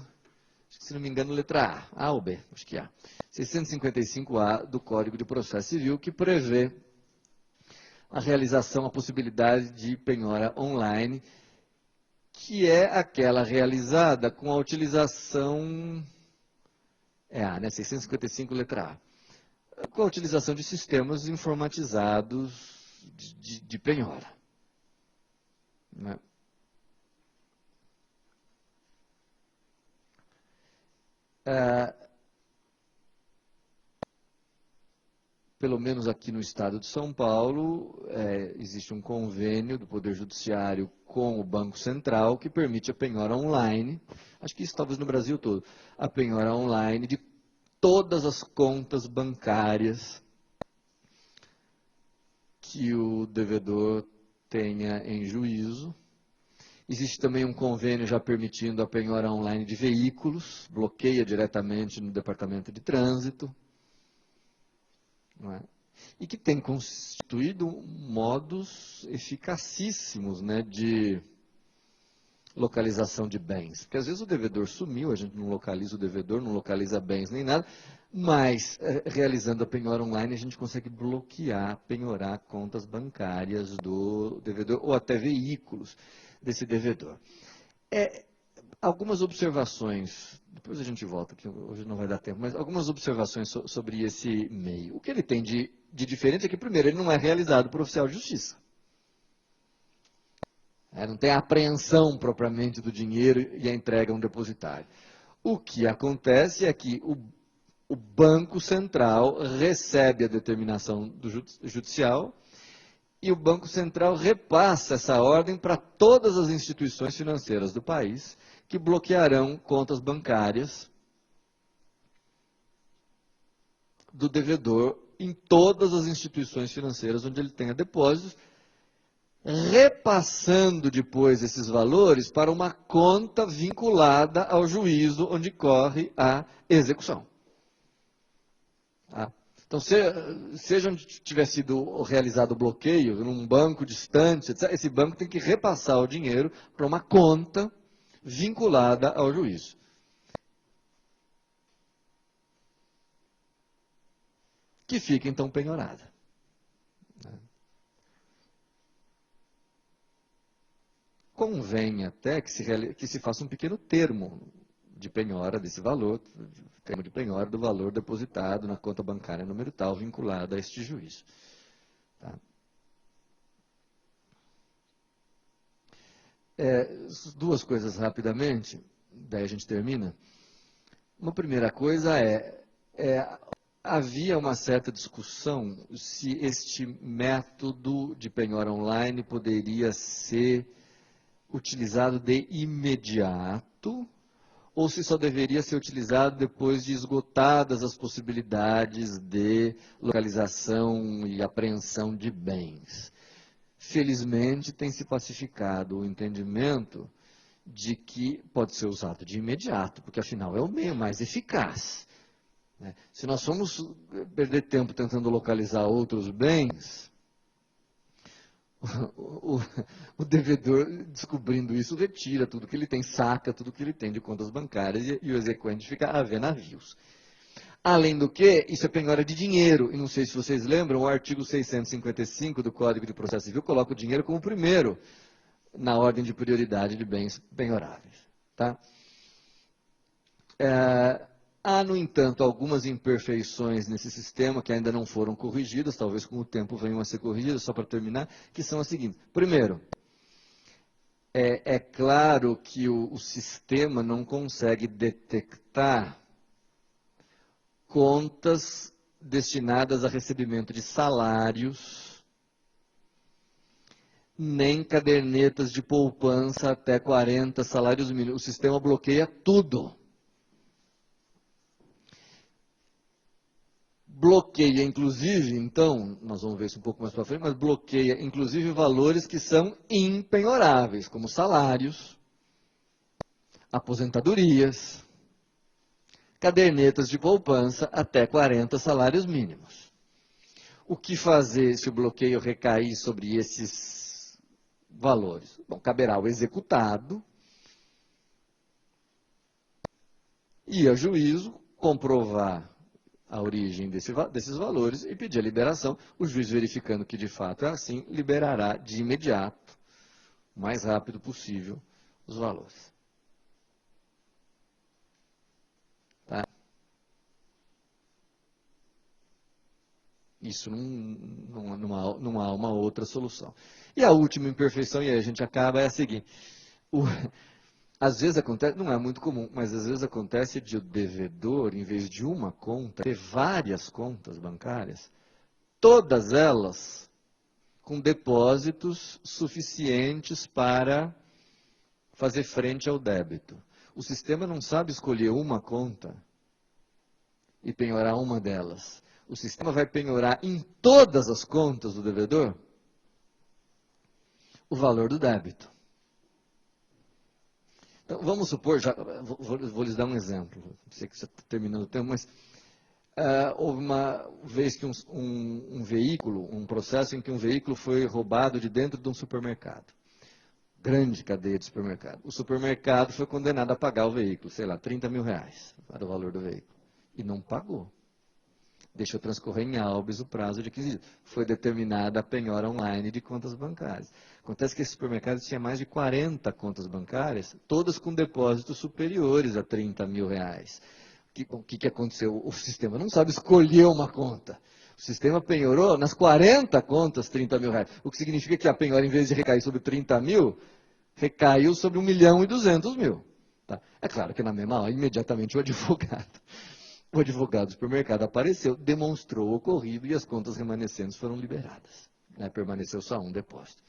se não me engano, letra A ou B, acho que A. 655A do Código de Processo Civil, que prevê a realização, a possibilidade de penhora online, que é aquela realizada com a utilização, né, 655 letra A, com a utilização de sistemas informatizados de penhora. Né? Pelo menos aqui no estado de São Paulo, existe um convênio do Poder Judiciário com o Banco Central que permite a penhora online, acho que isso talvez no Brasil todo, a penhora online de todas as contas bancárias que o devedor tenha em juízo. Existe também um convênio já permitindo a penhora online de veículos, bloqueia diretamente no Departamento de Trânsito, não é? E que tem constituído modos eficacíssimos, né, de localização de bens. Porque às vezes o devedor sumiu, a gente não localiza o devedor, não localiza bens nem nada, mas realizando a penhora online a gente consegue bloquear, penhorar contas bancárias do devedor ou até veículos desse devedor. Algumas observações, depois a gente volta, que hoje não vai dar tempo, mas algumas observações sobre esse meio. O que ele tem de diferente é que, primeiro, ele não é realizado por oficial de justiça. Não tem a apreensão propriamente do dinheiro e a entrega a um depositário. O que acontece é que o Banco Central recebe a determinação do judicial e o Banco Central repassa essa ordem para todas as instituições financeiras do país que bloquearão contas bancárias do devedor em todas as instituições financeiras onde ele tenha depósitos, repassando depois esses valores para uma conta vinculada ao juízo onde corre a execução. Tá? Então, seja onde tiver sido realizado o bloqueio, num banco distante, etc., esse banco tem que repassar o dinheiro para uma conta vinculada ao juízo. Que fica, então, penhorada. Convém até que se faça um pequeno termo de penhora desse valor, termo de penhora do valor depositado na conta bancária número tal, vinculada a este juízo. Tá? Duas coisas rapidamente, daí a gente termina. Uma primeira coisa havia uma certa discussão se este método de penhora online poderia ser utilizado de imediato ou se só deveria ser utilizado depois de esgotadas as possibilidades de localização e apreensão de bens. Felizmente, tem se pacificado o entendimento de que pode ser usado de imediato, porque afinal é o meio mais eficaz. Se nós formos perder tempo tentando localizar outros bens, o devedor, descobrindo isso, retira tudo que ele tem, saca tudo que ele tem de contas bancárias e o exequente fica a ver navios. Além do que, isso é penhora de dinheiro, e não sei se vocês lembram, o artigo 655 do Código de Processo Civil coloca o dinheiro como primeiro na ordem de prioridade de bens penhoráveis. Tá? Há, no entanto, algumas imperfeições nesse sistema que ainda não foram corrigidas, talvez com o tempo venham a ser corrigidas, só para terminar, que são as seguintes. Primeiro, é claro que o sistema não consegue detectar contas destinadas a recebimento de salários, nem cadernetas de poupança até 40 salários mínimos. O sistema bloqueia tudo. Bloqueia, inclusive, então, nós vamos ver isso um pouco mais para frente, mas bloqueia, inclusive, valores que são impenhoráveis, como salários, aposentadorias, cadernetas de poupança até 40 salários mínimos. O que fazer se o bloqueio recair sobre esses valores? Bom, caberá ao executado ir a juízo, comprovar a origem desses valores e pedir a liberação. O juiz, verificando que de fato é assim, liberará de imediato, o mais rápido possível, os valores. Tá? Isso não há uma outra solução. E a última imperfeição, e aí a gente acaba, é a seguinte. Às vezes acontece, não é muito comum, mas às vezes acontece de o devedor, em vez de uma conta, ter várias contas bancárias, todas elas com depósitos suficientes para fazer frente ao débito. O sistema não sabe escolher uma conta e penhorar uma delas. o sistema vai penhorar em todas as contas do devedor o valor do débito. Então, vamos supor, já, vou lhes dar um exemplo, sei que você está terminando o tempo, mas houve uma vez que um veículo, um processo em que um veículo foi roubado de dentro de um supermercado. Grande cadeia de supermercado. O supermercado foi condenado a pagar o veículo, sei lá, 30 mil reais para o valor do veículo. E não pagou. Deixou transcorrer em Albis o prazo de 15 dias. Foi determinada a penhora online de contas bancárias. Acontece que esse supermercado tinha mais de 40 contas bancárias, todas com depósitos superiores a 30 mil reais. O que aconteceu? O sistema não sabe escolher uma conta. O sistema penhorou nas 40 contas 30 mil reais. O que significa que a penhora, em vez de recair sobre 30 mil, recaiu sobre 1.200.000. Tá? É claro que na mesma hora, imediatamente o advogado do supermercado apareceu, demonstrou o ocorrido e as contas remanescentes foram liberadas. Né? Permaneceu só um depósito.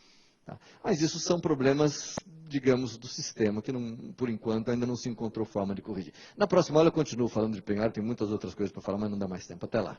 Tá? Mas isso são problemas, digamos, do sistema, que não, por enquanto ainda não se encontrou forma de corrigir. Na próxima aula eu continuo falando de penhora, tem muitas outras coisas para falar, mas não dá mais tempo. Até lá.